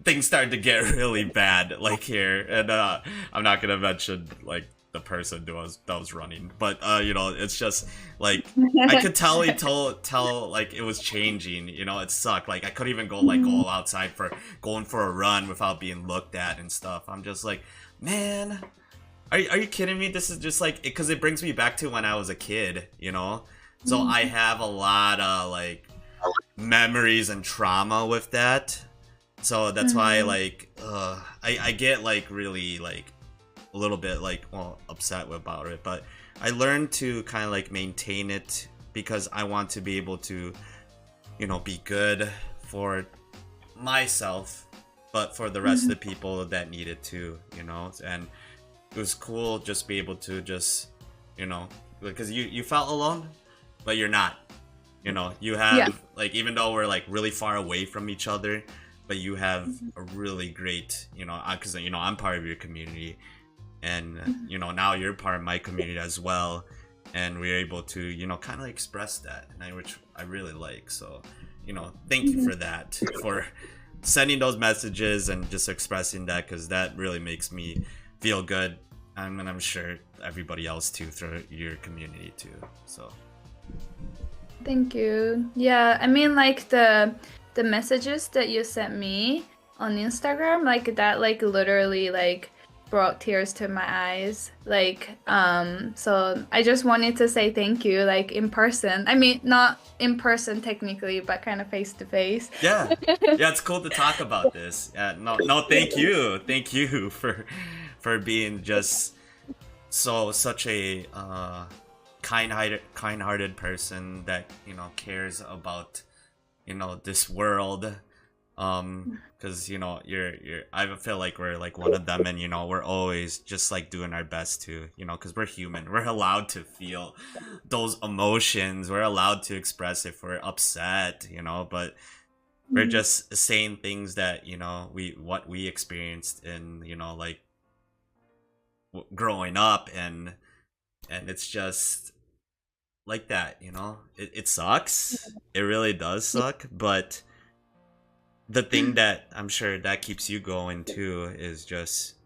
things started to get really bad, like here. And I'm not gonna mention like the person that was running, but you know, it's just like I could tell like it was changing, you know. It sucked. Like I couldn't even go outside for going for a run without being looked at and stuff. I'm just like, man, are you kidding me? This is just like, because it brings me back to when I was a kid, you know. So I have a lot of like memories and trauma with that. So that's why like I get like really like a little bit like, well, upset about it, but I learned to kind of like maintain it, because I want to be able to, you know, be good for myself, but for the rest of the people that need it too, you know. And it was cool just be able to just, you know, because you felt alone, but you're not, you know. You have like, even though we're like really far away from each other, but you have a really great, you know, because you know, I'm part of your community, and you know, now you're part of my community as well, and we're able to, you know, kind of express that, and which I really like. So, you know, thank you for that, for sending those messages and just expressing that, because that really makes me feel good, and I'm sure everybody else too, through your community too. So Thank you. Yeah, I mean, like the messages that you sent me on Instagram, like that, like literally like brought tears to my eyes. Like, so I just wanted to say thank you, like in person. I mean, not in person technically, but kind of face to face. Yeah, yeah, it's cool to talk about this. No, thank you for being just such a kind-hearted person that cares about this world. Because you're I feel like we're like one of them, and we're always just like doing our best to because we're human, we're allowed to feel those emotions, we're allowed to express if we're upset, but we're just saying things that what we experienced in like growing up, and it's just like that. It sucks, it really does suck, but the thing that I'm sure that keeps you going too is just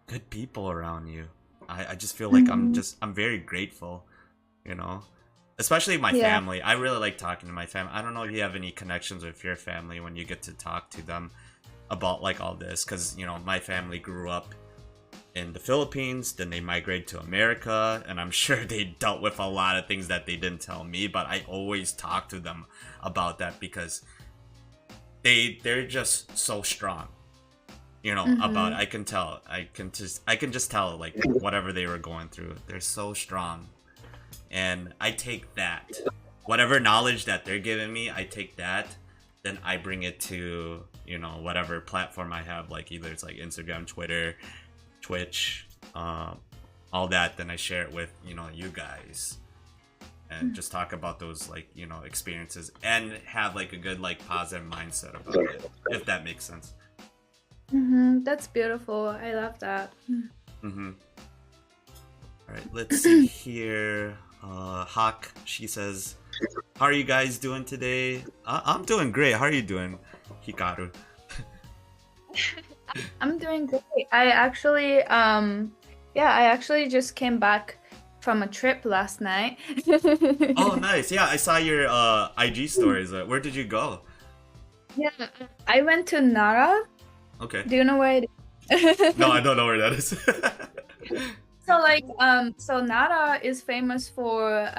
good people around you. I just feel like I'm very grateful, especially my family. I really like talking to my family. I don't know if you have any connections with your family when you get to talk to them about like all this, because my family grew up in the Philippines, then they migrated to America, and I'm sure they dealt with a lot of things that they didn't tell me, but I always talk to them about that because they're just so strong, about it. I can tell. I can just tell, like, whatever they were going through, they're so strong. And I take that, whatever knowledge that they're giving me, I take that, then I bring it to whatever platform I have, like either it's like Instagram, Twitter, Twitch, all that. Then I share it with you guys, and just talk about those like experiences, and have like a good like positive mindset about it, if that makes sense. That's beautiful. I love that. All right, let's see here. Hawk, she says, how are you guys doing today? I'm doing great. How are you doing, Hikaru? I'm doing great. I actually I actually just came back from a trip last night. Oh, nice. Yeah, I saw your IG stories. Where did you go? Yeah, I went to Nara. Okay. Do you know where it is? No, I don't know where that is. So like so Nara is famous for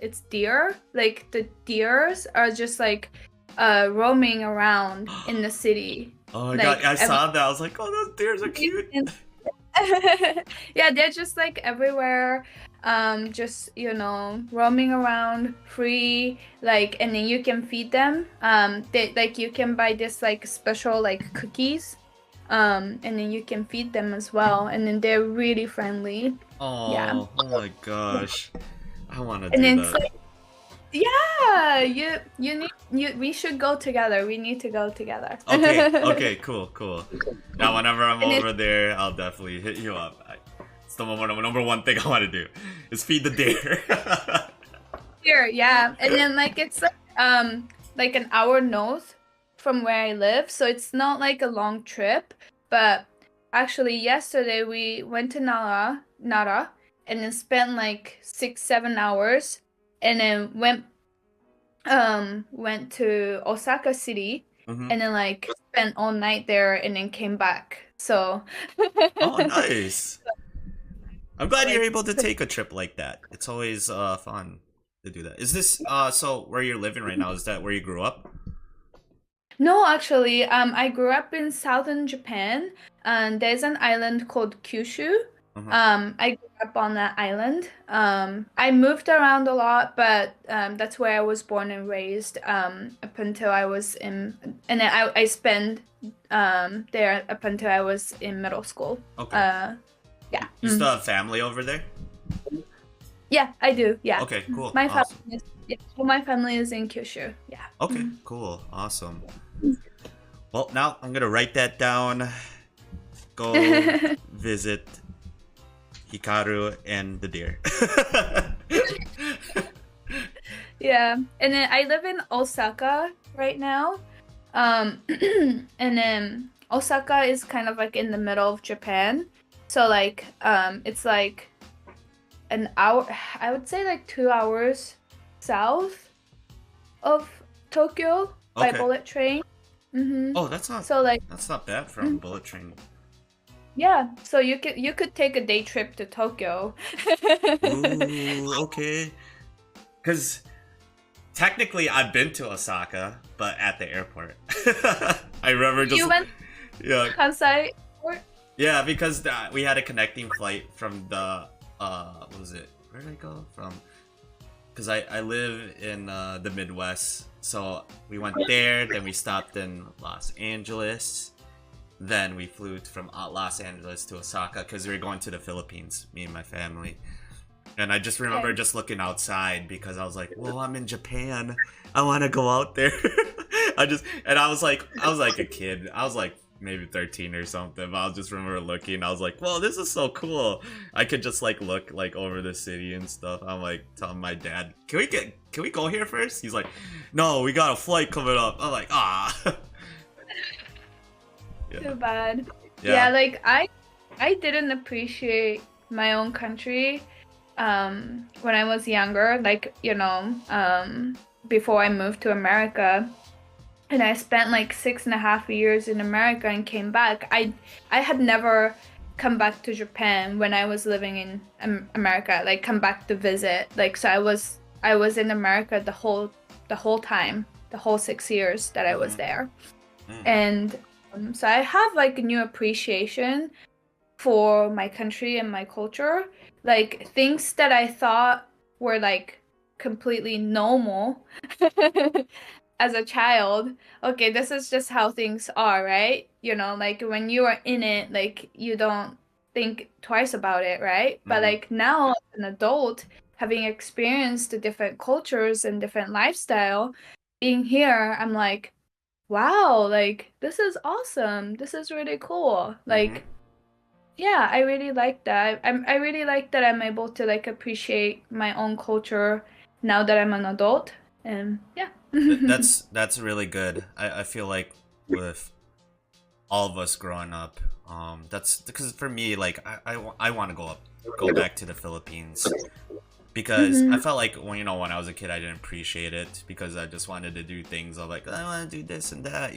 its deer. Like the deers are just like roaming around in the city. Oh my like, god, I saw that. I was like, oh, those deers are cute. Yeah, they're just like everywhere, just roaming around free, like, and then you can feed them. They like, you can buy this like special like cookies, and then you can feed them as well, and then they're really friendly. Oh, yeah. Oh my gosh, I want to And do it's that. like, yeah, we should go together. We need to go together. Okay, cool. Now, whenever I'm over there, I'll definitely hit you up. It's the number one thing I want to do is feed the deer. Here, yeah, and then like it's like an hour north from where I live, so it's not like a long trip. But actually, yesterday we went to Nara, and then spent like 6-7 hours, and then went to Osaka City, and then like spent all night there, and then came back. So. Oh, nice. I'm glad you're able to take a trip like that. It's always fun to do that. Is this so where you're living right now? Is that where you grew up? No, actually, I grew up in southern Japan, and there's an island called Kyushu. I grew up on that island. I moved around a lot, but that's where I was born and raised up until I was in, and then I spent there up until I was in middle school. Okay. Yeah. You still have family over there? Yeah, I do. Yeah. Okay, cool. My Awesome. my family is in Kyushu. Yeah. Okay, cool. Awesome. Well, now I'm gonna write that down. Go visit Hikaru and the deer. Yeah, and then I live in Osaka right now. And then Osaka is kind of like in the middle of Japan. So like it's like an hour, I would say like 2 hours south of Tokyo by bullet train. Oh, that's not so like that's not bad from bullet train. Yeah, so you could take a day trip to Tokyo. Ooh, okay. Because technically, I've been to Osaka, but at the airport. I remember just You went yeah, to Kansai Airport? yeah, because we had a connecting flight from the what was it? Where did I go from? Because I live in the Midwest, so we went there. Then we stopped in Los Angeles. Then we flew from Los Angeles to Osaka because we were going to the Philippines, me and my family. And I just remember Okay. just looking outside because I was like, "Whoa, I'm in Japan. I want to go out there." I was like a kid. I was like maybe 13 or something. But I just remember looking. I was like, "Whoa, this is so cool." I could just like look like over the city and stuff. I'm like telling my dad, can we go here first?" He's like, "No, we got a flight coming up." I'm like, "Ah." Too Yeah. bad. Yeah, Yeah. like I didn't appreciate my own country when I was younger, like, before I moved to America. And I spent like 6.5 years in America and came back. I had never come back to Japan when I was living in America, like come back to visit. Like so I was in America the whole time, the whole 6 years that I was Mm-hmm. there. Mm. And so I have like a new appreciation for my country and my culture. Like things that I thought were like completely normal as a child. Okay, this is just how things are, right? Like when you are in it, like you don't think twice about it, right? But Mm-hmm. like now as an adult, having experienced the different cultures and different lifestyle, being here, I'm like, wow, like this is awesome. This is really cool. Mm-hmm. Like, yeah, I really like that. I really like that I'm able to like appreciate my own culture now that I'm an adult. And yeah. That's really good. I feel like with all of us growing up, that's because for me, like I want to go back to the Philippines because I hmm felt like when I was a kid, I didn't appreciate it because I just wanted to do things. I was like, I want to do this and that,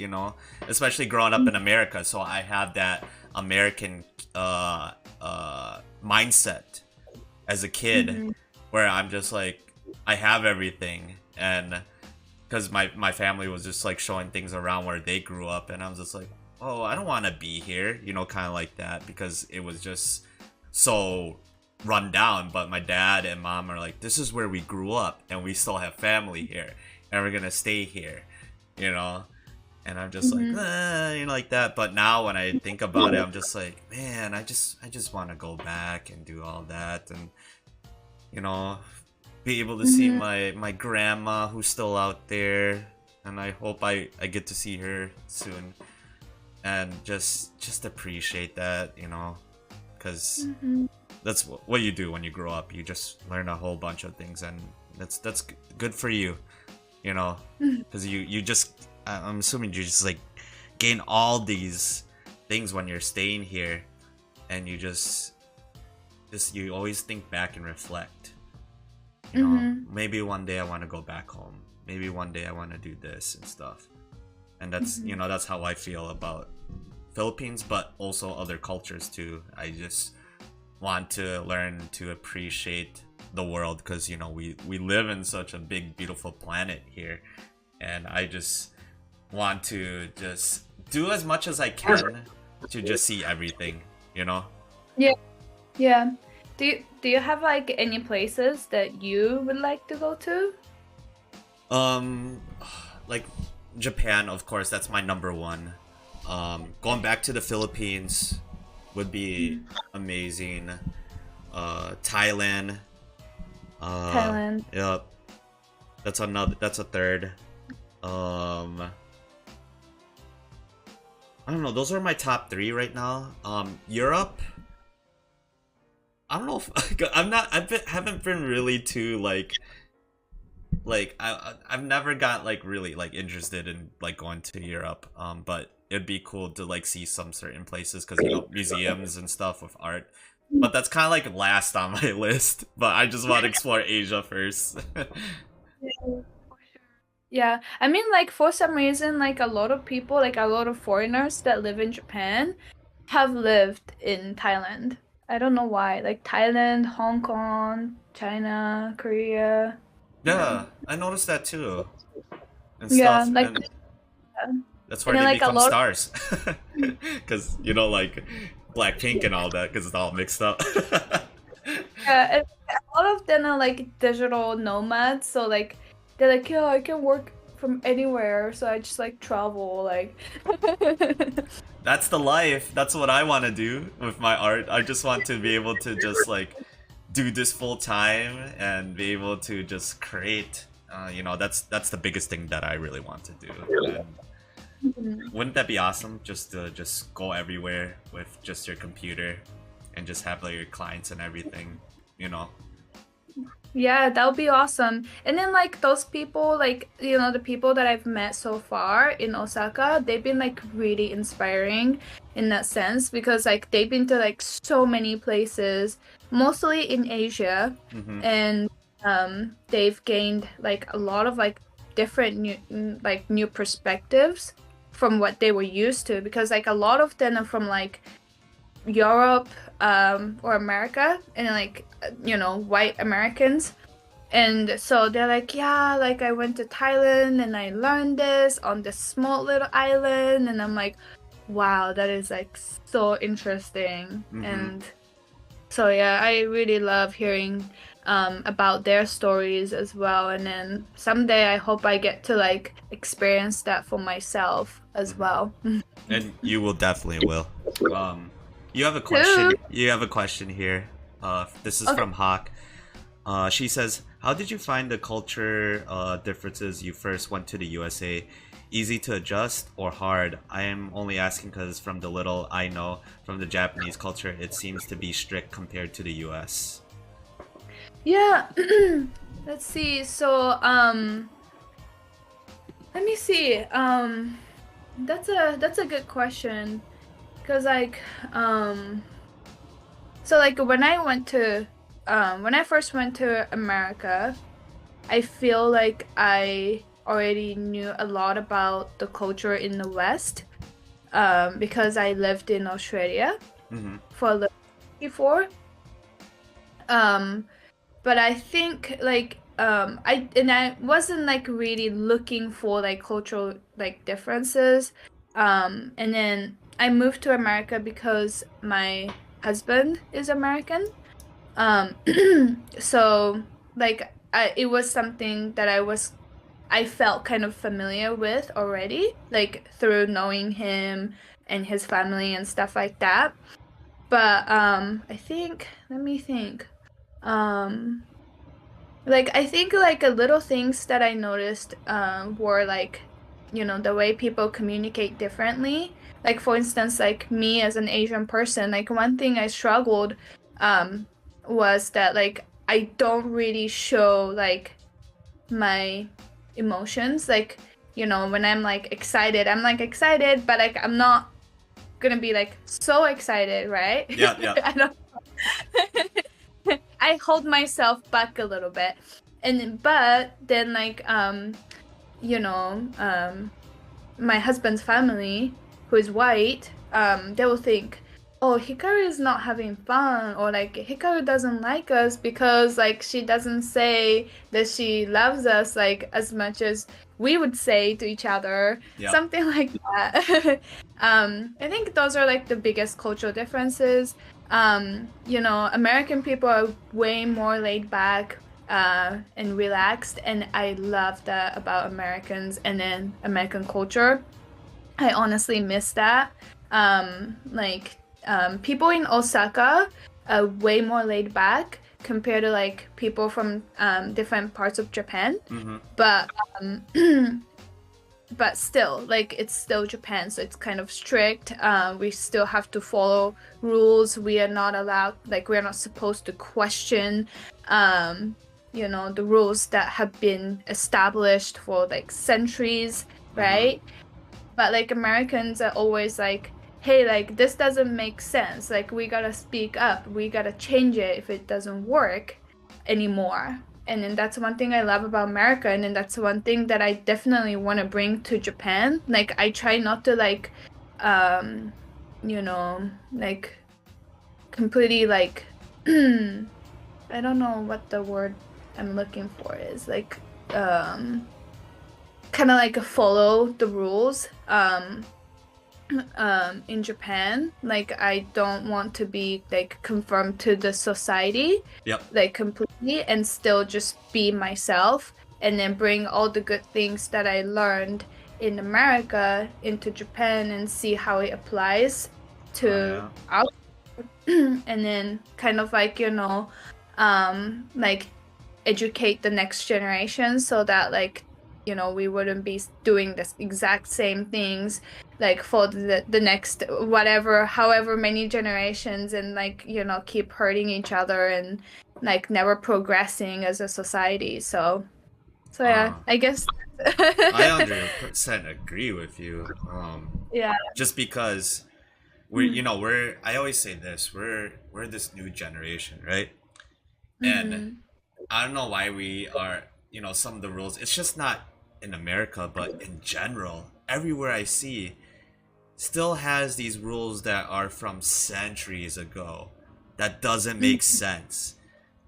especially growing up in America. So I have that American mindset as a kid hmm where I'm just like, I have everything. And because my family was just like showing things around where they grew up, and I was just like, oh, I don't want to be here, kind of like that because it was just so run down. But my dad and mom are like, this is where we grew up, and we still have family here, and we're gonna stay here, you know. And I'm just like, hmm like that. But now when I think about it, I'm just like, man, I just want to go back and do all that, and you know, be able to see hmm my grandma who's still out there, and I hope I get to see her soon, and just appreciate that, because hmm that's what you do when you grow up. You just learn a whole bunch of things, and that's good for you, because you just I'm assuming you just like gain all these things when you're staying here, and you just you always think back and reflect. hmm Maybe one day I want to go back home. Maybe one day I want to do this and stuff. And hmm that's how I feel about Philippines, but also other cultures too. I just want to learn to appreciate the world because we live in such a big beautiful planet here, and I just want to just do as much as I can to just see everything, you know? Yeah, yeah. Do you have like any places that you would like to go to? Um, like Japan, of course, that's my number one. Going back to the Philippines would be amazing. Thailand. Uh, Thailand. yep. That's another. That's a third. Um, I don't know. Those are my top three right now. Europe. I don't know if I'm not. Haven't been really too like I've never got like really like interested in like going to Europe. But it'd be cool to like see some certain places because museums and stuff with art. But that's kind of like last on my list. But I just want to explore Asia first. Yeah, I mean, like for some reason, like a lot of people, like a lot of foreigners that live in Japan have lived in Thailand. I don't know why. Like Thailand, Hong Kong, China, Korea. Yeah. Yeah, I noticed that too and Yeah, stuff, like and that's and where then they like a become lot stars, because you know, like Blackpink and all that, because it's all mixed up. and a lot of them are like digital nomads, so like they're like, yeah, I can work from anywhere, so I just like travel like That's the life. That's what I want to do with my art. I just want to be able to just like do this full time and be able to just create. You know, that's the biggest thing that I really want to do. And wouldn't that be awesome? Just to just go everywhere with just your computer and just have like your clients and everything. You know. Yeah, that would be awesome. And then like those people, like the people that I've met so far in Osaka, they've been like really inspiring in that sense because like they've been to like so many places, mostly in Asia, Mm-hmm. and they've gained like a lot of like different new perspectives from what they were used to because like a lot of them are from like Europe or America and like white Americans, and so they're like, yeah, like I went to Thailand and I learned this on this small little island, and I'm like, wow, that is like so interesting. Mm-hmm. And so yeah, I really love hearing about their stories as well, and then someday I hope I get to like experience that for myself as well. And you will definitely will. You have a question. You have a question here. This is from Hawk. She says, "How did you find the culture differences you first went to the USA? Easy to adjust or hard? I am only asking because from the little I know from the Japanese culture, it seems to be strict compared to the US." Yeah, let's see. So, let me see. That's a good question. Cause like, so like when I first went to America, I feel like I already knew a lot about the culture in the West, because I lived in Australia for a little before. But I think like I wasn't like really looking for like cultural like differences, and then I moved to America because my husband is American. So like it was something that I felt kind of familiar with already, like through knowing him and his family and stuff like that. But I think let me think. Like I think like a little things that I noticed were like the way people communicate differently. Like for instance, like me as an Asian person, like one thing I struggled was that like I don't really show like my emotions. Like when I'm like excited, I'm like excited, but like I'm not gonna be like so excited, right? Yeah, yeah. I don't I hold myself back a little bit, but then like my husband's family, who is white, they will think, oh, Hikaru is not having fun, or like Hikaru doesn't like us because like she doesn't say that she loves us like as much as we would say to each other, something like that. I think those are like the biggest cultural differences. American people are way more laid back and relaxed, and I love that about Americans and then American culture. I honestly miss that. People in Osaka are way more laid back compared to like people from different parts of Japan. But still, like it's still Japan, so it's kind of strict. We still have to follow rules. We are not allowed, like we're not supposed to question, the rules that have been established for like centuries, right? But like Americans are always like, hey, like this doesn't make sense. Like we gotta speak up. We gotta change it if it doesn't work anymore. And then that's one thing I love about America, and then that's one thing that I definitely want to bring to Japan. Like I try not to like you know, like completely like I don't know what the word I'm looking for is, like kind of like follow the rules in Japan. Like I don't want to be like conformed to the society, Yep. like completely, and still just be myself, and then bring all the good things that I learned in America into Japan and see how it applies to our and then kind of like, you know, like educate the next generation so that like, you know, we wouldn't be doing this exact same things like for the next whatever, however many generations, and like, you know, keep hurting each other and like never progressing as a society. So yeah, I guess. I 100% agree with you. Yeah. Just because we're I always say this, we're this new generation, right? And I don't know why we are, some of the rules, it's just not in America, but in general, everywhere I see still has these rules that are from centuries ago that doesn't make sense.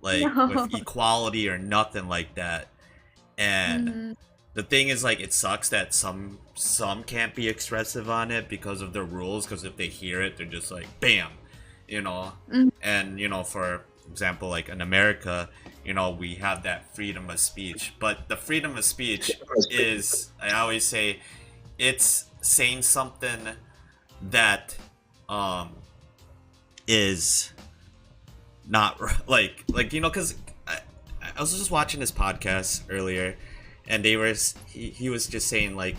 Like with equality or nothing like that. And the thing is, like, it sucks that some can't be expressive on it because of the rules, because if they hear it, they're just like bam, and for example, like in America, we have that freedom of speech, but the freedom of speech is, I always say, it's saying something that is not like because I was just watching this podcast earlier, and he was just saying, like,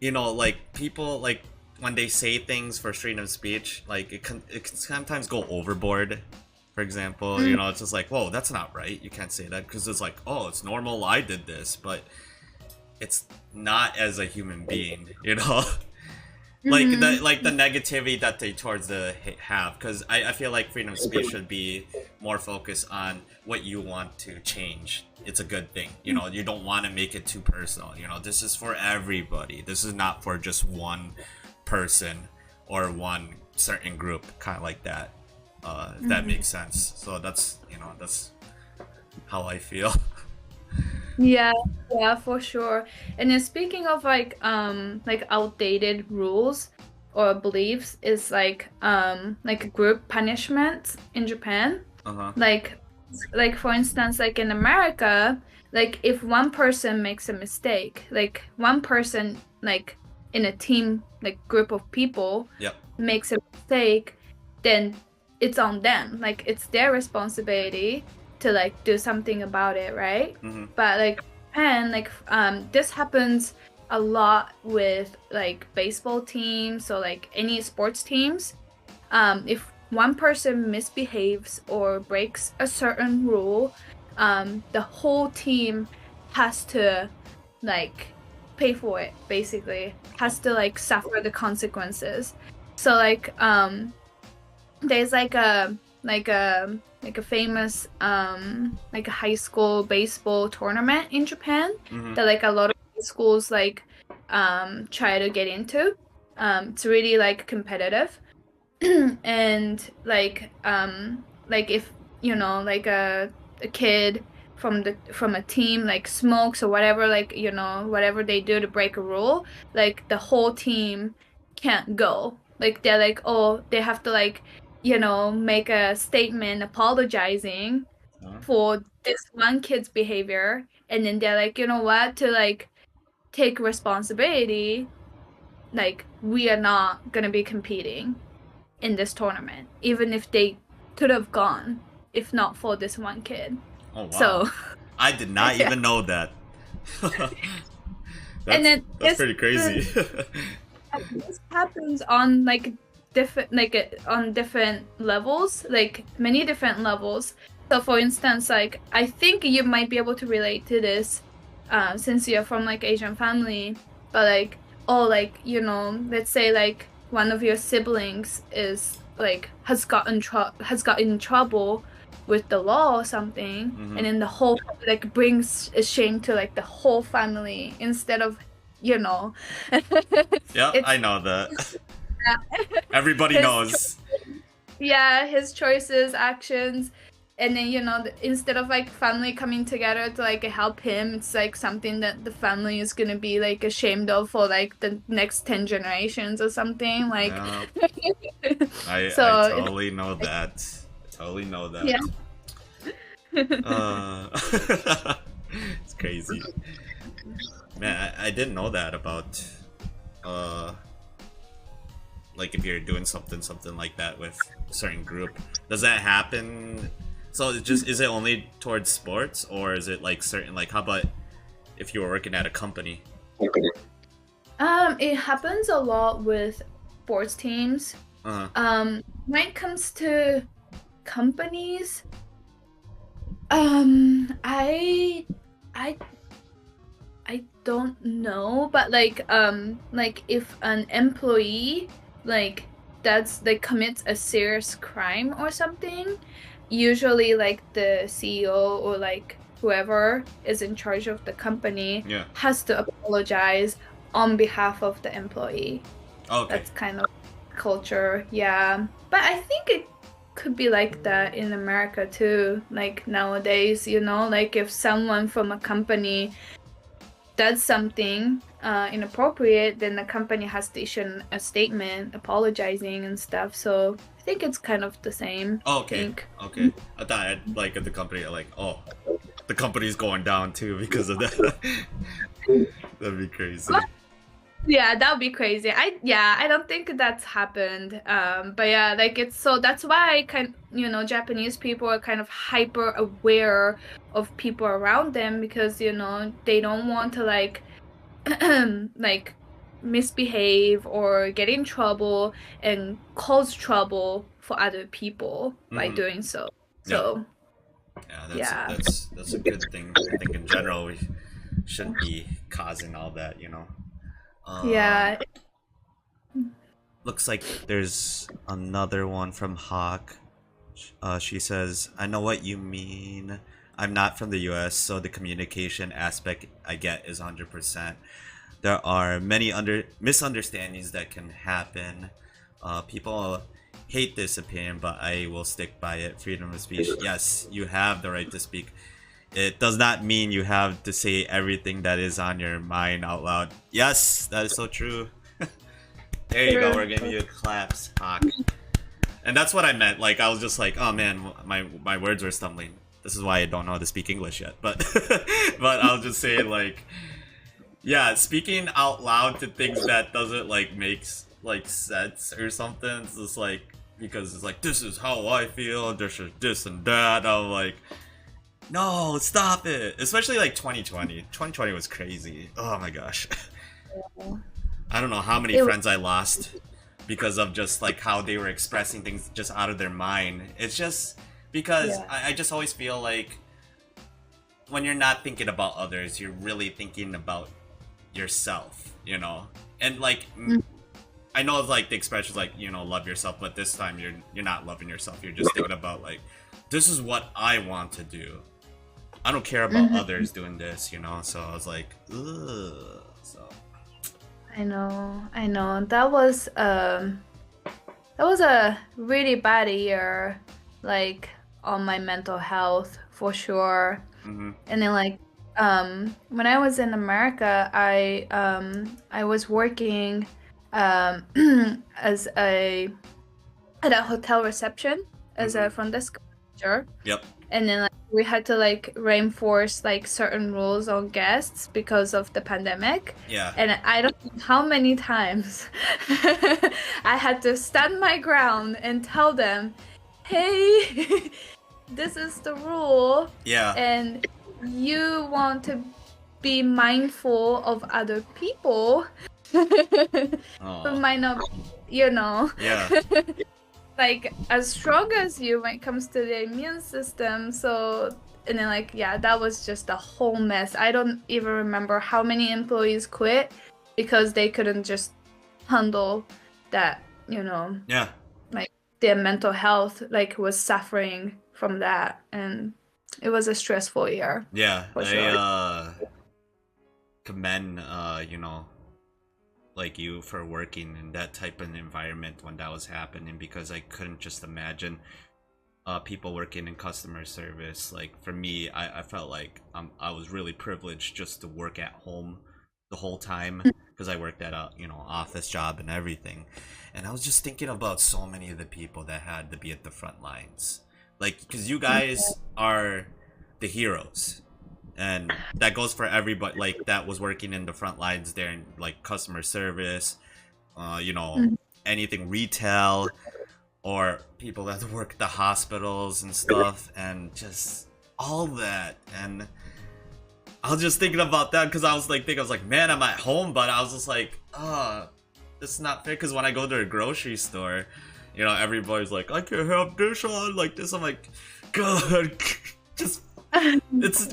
like people, like when they say things for freedom of speech, like it can sometimes go overboard. For example, it's just like, whoa, that's not right. You can't say that, because it's like, oh, it's normal, I did this, but it's not as a human being, like the negativity that they towards the have, because I feel like freedom of speech should be more focused on what you want to change. It's a good thing, you don't want to make it too personal. This is for everybody, this is not for just one person or one certain group, kind of like that, if that makes sense. So that's how I feel. Yeah, for sure. And then speaking of like outdated rules or beliefs, is like group punishment in Japan. Like for instance, like in America, like if one person makes a mistake, like one person like in a team, like group of people, makes a mistake, then it's on them. Like it's their responsibility to like do something about it, right? But like Japan, like this happens a lot with like baseball teams, so like any sports teams. If one person misbehaves or breaks a certain rule, the whole team has to like pay for it, basically has to like suffer the consequences. So like there's like a famous like a high school baseball tournament in Japan that like a lot of schools like try to get into. It's really like competitive. And like if like a kid from a team like smokes or whatever, like whatever they do to break a rule, like the whole team can't go. Like they're like, oh, they have to like make a statement apologizing for this one kid's behavior, and then they're like, you know what, to like take responsibility, like we are not gonna be competing in this tournament, even if they could have gone if not for this one kid. Oh wow. So I did not even know that. That's pretty crazy. This happens on like different, like on different levels, like many different levels. So for instance, like I think you might be able to relate to this since you're from like Asian family, but like, oh, like let's say like one of your siblings is like has gotten in trouble with the law or something, and then the whole like brings a shame to like the whole family instead of Yeah, I know that. Everybody His knows. Yeah, his choices, actions, and then instead of like family coming together to like help him, it's like something that the family is gonna be like ashamed of for like the next 10 generations or something. Like, Yeah, I so it's totally know like, that. I totally know yeah. that. Uh, it's crazy. Man, I didn't know that about uh like if you're doing something like that with a certain group. Does that happen? So is it only towards sports, or is it like certain, like how about if you were working at a company? It happens a lot with sports teams. Uh-huh. When it comes to companies, I I I don't know, but like if an employee like that's like commits a serious crime or something, usually like the CEO or like whoever is in charge of the company Yeah. has to apologize on behalf of the employee. Okay. That's kind of culture, yeah. But I think it could be like that in America too. Like nowadays, like if someone from a company does something inappropriate, then the company has to issue a statement apologizing and stuff. So I think it's kind of the same. Oh, I okay. think. Okay. I thought like at the company, like, oh, the company's going down too because of that. That'd be crazy. Yeah, that would be crazy. I don't think that's happened. But yeah, like it's so that's why Japanese people are kind of hyper aware of people around them because they don't want to like like misbehave or get in trouble and cause trouble for other people by Mm-hmm. doing so. Yeah. So Yeah, yeah. that's a good thing. I think in general we shouldn't be causing all that, you know. Um, Yeah. looks like there's another one from Hawk. She says, "I know what you mean. I'm not from the U.S., so the communication aspect I get is 100%. There are many misunderstandings that can happen. People hate this opinion, but I will stick by it. Freedom of speech. Yes, you have the right to speak. It does not mean you have to say everything that is on your mind out loud. Yes, that is so true. There you go. We're giving you claps, Hawk. And that's what I meant. Like, I was just like, oh man, my words were stumbling. This is why I don't know how to speak English yet. But but I'll just say like, yeah, speaking out loud to things that doesn't like makes like sense or something. It's just like, because it's like, this is how I feel. This is this and that. I'm like, no, stop it. Especially like 2020. 2020 was crazy. Oh my gosh. I don't know how many friends I lost because of just like how they were expressing things just out of their mind. It's just because I just always feel like when you're not thinking about others, you're really thinking about yourself, you know? And like, I know like the expression's like, you know, love yourself, but this time you're not loving yourself. You're just thinking about like, this is what I want to do. I don't care about others doing this, you know? So I was like, ugh. So I know. That was a really bad year, like on my mental health for sure. And then like when I was in America, I was working as at a hotel reception as a front desk manager. Yep. And then like we had to like reinforce like certain rules on guests because of the pandemic. Yeah. And I don't know how many times I had to stand my ground and tell them, hey, this is the rule. Yeah. And you want to be mindful of other people who might not, Yeah. like as strong as you when it comes to the immune system. So, and then like, yeah, that was just a whole mess. I don't even remember how many employees quit because they couldn't just handle that, Yeah. like their mental health like was suffering from that. And it was a stressful year. Yeah. For sure. I commend like you for working in that type of environment when that was happening, because I couldn't just imagine people working in customer service. Like for me, I felt like I was really privileged just to work at home the whole time, because I worked at a office job and everything. And I was just thinking about so many of the people that had to be at the front lines, like, because you guys are the heroes, and that goes for everybody like that was working in the front lines there in like customer service, anything retail, or people that work at the hospitals and stuff, and just all that. And I was just thinking about that because I was like, man, I'm at home, but I was just like, it's not fair. Because when I go to a grocery store, everybody's like, I can have this on like this. I'm like, God, just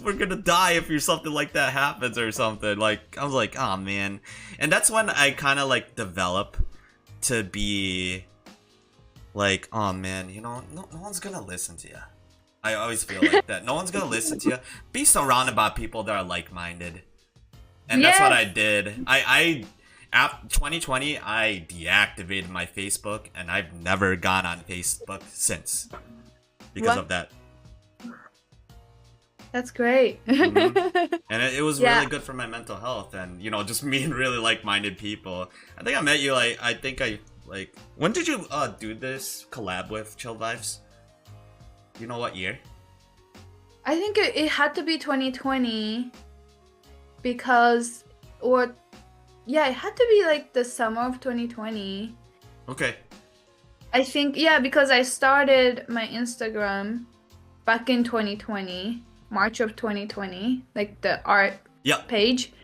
we're gonna die if something like that happens or something. Like, I was like, oh man. And that's when I kind of like develop to be like, oh man, no one's gonna listen to you. I always feel like that. No one's gonna listen to you. Be surrounded by people that are like-minded. And that's what I did. After 2020, I deactivated my Facebook, and I've never gone on Facebook since because of that. That's great. Mm-hmm. And it was really good for my mental health, and just meeting really like-minded people. I think I met you when did you do this collab with Chill Vibes? You know what year? I think it had to be 2020 because, it had to be like the summer of 2020. Okay. I think, because I started my Instagram back in 2020, March of 2020, like the art page.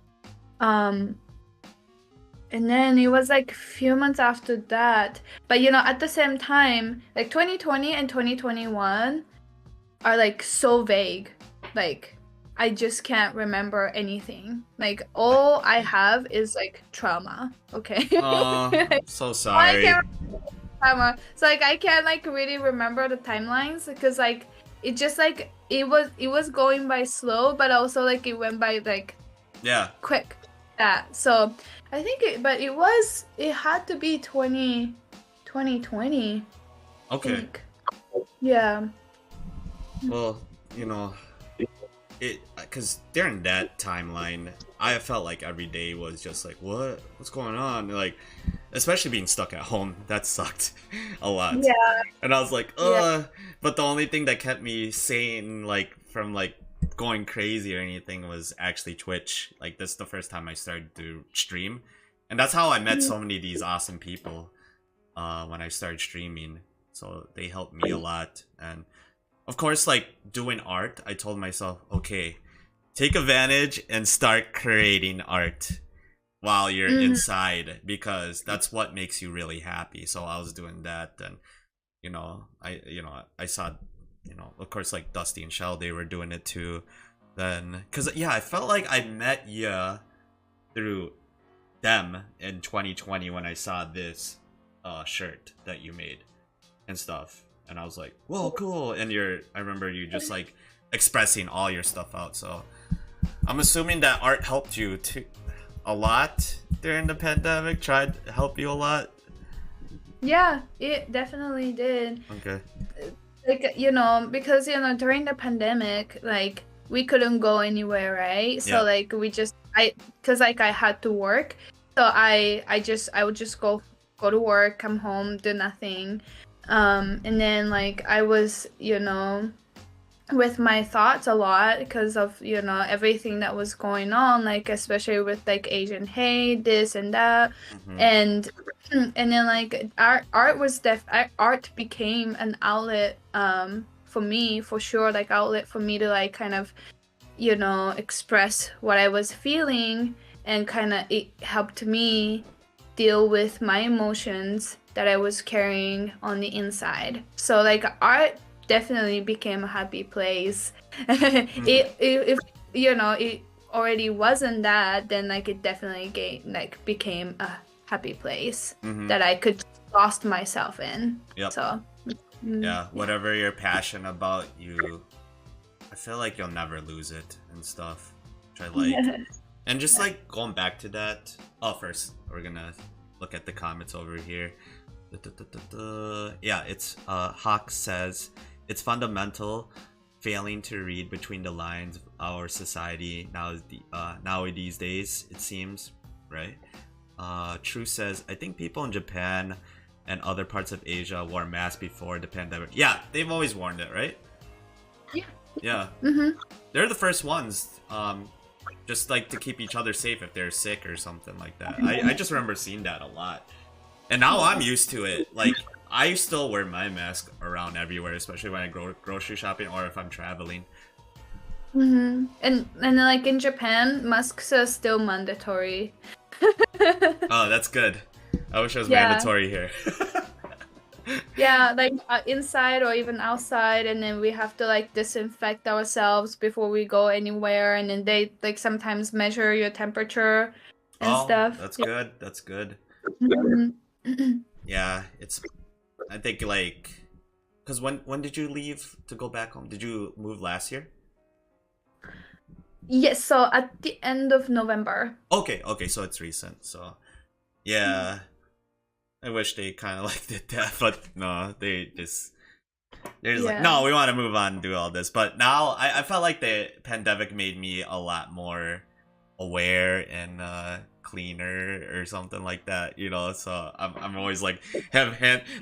And then it was like a few months after that. But at the same time, like 2020 and 2021 are like so vague. Like I just can't remember anything. Like all I have is like trauma. Okay. Oh, I'm so sorry. Trauma. So like I can't like really remember the timelines because like it just like it was going by slow, but also like it went by like quick. So I think it had to be 2020. Okay. Yeah. Well, because during that timeline, I felt like every day was just like, what's going on? Like, especially being stuck at home, that sucked a lot. Yeah. And I was like, but the only thing that kept me sane, like, from like going crazy or anything, was actually Twitch. Like, this is the first time I started to stream, and that's how I met so many of these awesome people when I started streaming. So they helped me a lot. And of course, like doing art, I told myself, okay, take advantage and start creating art while you're inside, because that's what makes you really happy. So I was doing that, and I saw, of course, like Dusty and Shell, they were doing it too. Then, because I felt like I met you through them in 2020 when I saw this shirt that you made and stuff, and I was like, whoa, cool. And I remember you just like expressing all your stuff out. So I'm assuming that art helped you too a lot during the pandemic. Tried to help you a lot. Yeah, it definitely did. Okay. Like because during the pandemic, like we couldn't go anywhere, right? So like because like I had to work, so I would just go to work, come home, do nothing, and then like I was with my thoughts a lot because of everything that was going on, like especially with like Asian hate, this and that, and then like art became an outlet for me, for sure, like outlet for me to like kind of express what I was feeling, and kind of it helped me deal with my emotions that I was carrying on the inside. So like art definitely became a happy place. If it already wasn't that, then like it definitely became a happy place that I could lost myself in. So whatever you're passionate about, I feel like you'll never lose it and stuff, which I like. And just like going back to that. Oh, first we're gonna look at the comments over here. Yeah, it's Hawk says it's fundamental failing to read between the lines of our society nowadays days, it seems, right? True says I think people in Japan and other parts of Asia wore masks before the pandemic. Yeah, they've always worn it, right? Yeah. Yeah. They're the first ones, just like to keep each other safe if they're sick or something like that. I just remember seeing that a lot. And now I'm used to it. Like, I still wear my mask around everywhere, especially when I go grocery shopping or if I'm traveling. And like in Japan, masks are still mandatory. Oh, that's good. I wish it was mandatory here. Yeah, like inside or even outside, and then we have to like disinfect ourselves before we go anywhere, and then they like sometimes measure your temperature and stuff. That's good. That's good. Yeah, it's. I think like, cause when did you leave to go back home? Did you move last year? Yes, so at the end of November. Okay, so it's recent. So, yeah, I wish they kind of like did that, but no, they're just like, no, we want to move on and do all this. But now I felt like the pandemic made me a lot more aware and cleaner or something like that, you know. So I'm always like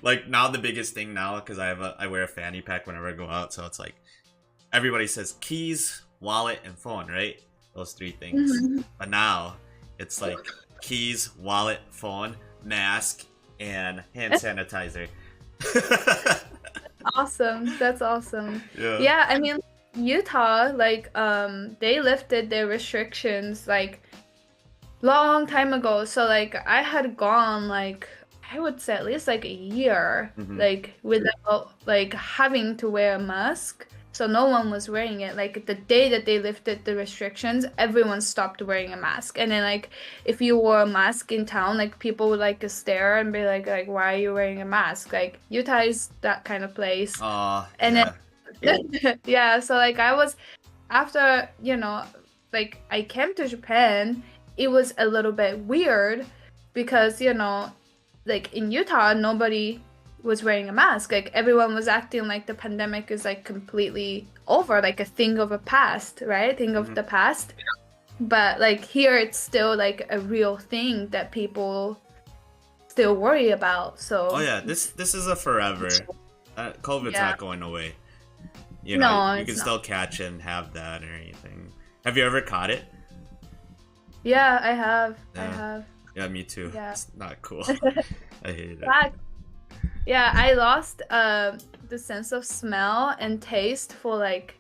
like now the biggest thing now, because I wear a fanny pack whenever I go out, so it's like everybody says keys, wallet, and phone, right? Those three things. But now it's like keys, wallet, phone, mask, and hand sanitizer. Awesome. That's awesome. Yeah. I mean, Utah, like they lifted their restrictions like long time ago. So like I had gone like I would say at least like a year like without like having to wear a mask. So no one was wearing it. Like the day that they lifted the restrictions, everyone stopped wearing a mask. And then like if you wore a mask in town, like people would like stare and be like why are you wearing a mask? Like Utah is that kind of place. And then yeah, so like I was after, you know, like I came to Japan, it was a little bit weird because, you know, like in Utah nobody was wearing a mask. Like everyone was acting like the pandemic is like completely over, like a thing of a past, right? Thing of the past. But like here it's still like a real thing that people still worry about. So oh yeah, this is a forever. COVID's not going away. You know, you can still catch it and have that or anything. Have you ever caught it? Yeah, I have. Yeah, me too. Yeah. It's not cool. I hate it. Yeah, I lost the sense of smell and taste for like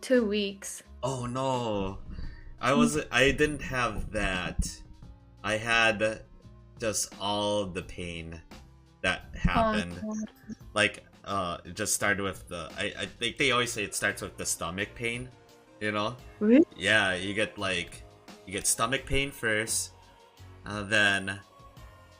2 weeks. Oh no. I didn't have that. I had just all the pain that happened. Like it just started with I think they always say it starts with the stomach pain, you know? Really? Yeah, you get stomach pain first, then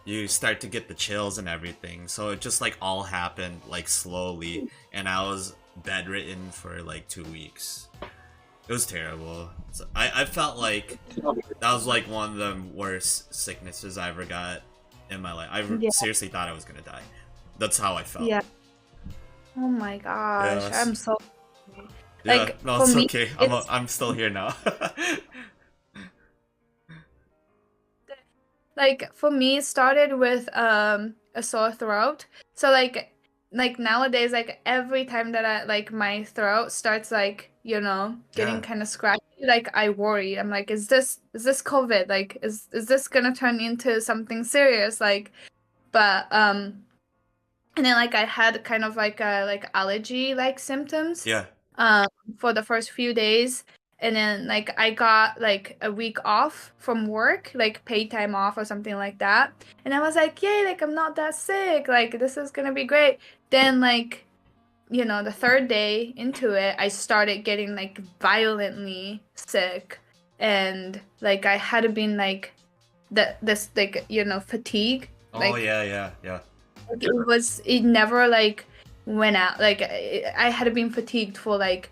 you start to get the chills and everything. So it just like all happened like slowly, and I was bedridden for like 2 weeks. It was terrible. So I felt like that was like one of the worst sicknesses I ever got in my life. I seriously thought I was gonna die. That's how I felt. Yeah. Oh my gosh, Yes. I'm so Yeah, like no, for it's me, okay. I'm still here now. like for me it started with a sore throat. So like nowadays, like every time that I like my throat starts like, you know, getting kind of scratchy, like I worry. I'm like, is this COVID? Like is this gonna turn into something serious? Like but and then like I had kind of like allergy like symptoms for the first few days. And then like I got like a week off from work, like paid time off or something like that. And I was like, yay, like I'm not that sick. Like this is gonna be great. Then like, you know, the third day into it, I started getting like violently sick. And like I had been like this like, you know, fatigue. Oh yeah. It never like went out. Like I had been fatigued for like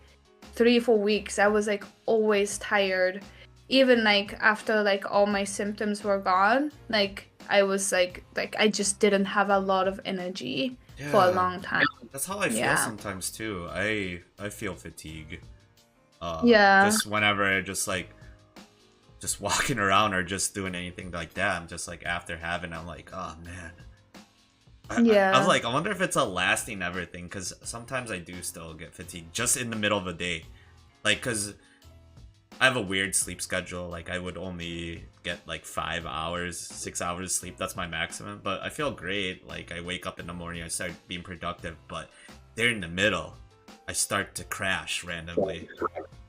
3-4 weeks. I was like always tired, even like after like all my symptoms were gone, like I was like I just didn't have a lot of energy for a Yeah, long time. that's how I feel Yeah. sometimes too. I feel fatigue. Yeah. Just whenever I just walking around or just doing anything like that, I'm just like after having, I'm like, oh man. I was Yeah. like, I wonder if it's a lasting ever thing, because sometimes I do still get fatigued just in the middle of the day, like because I have a weird sleep schedule. Like I would only get like 5 hours, 6 hours sleep. That's my maximum. But I feel great. Like I wake up in the morning, I start being productive. But there in the middle, I start to crash randomly,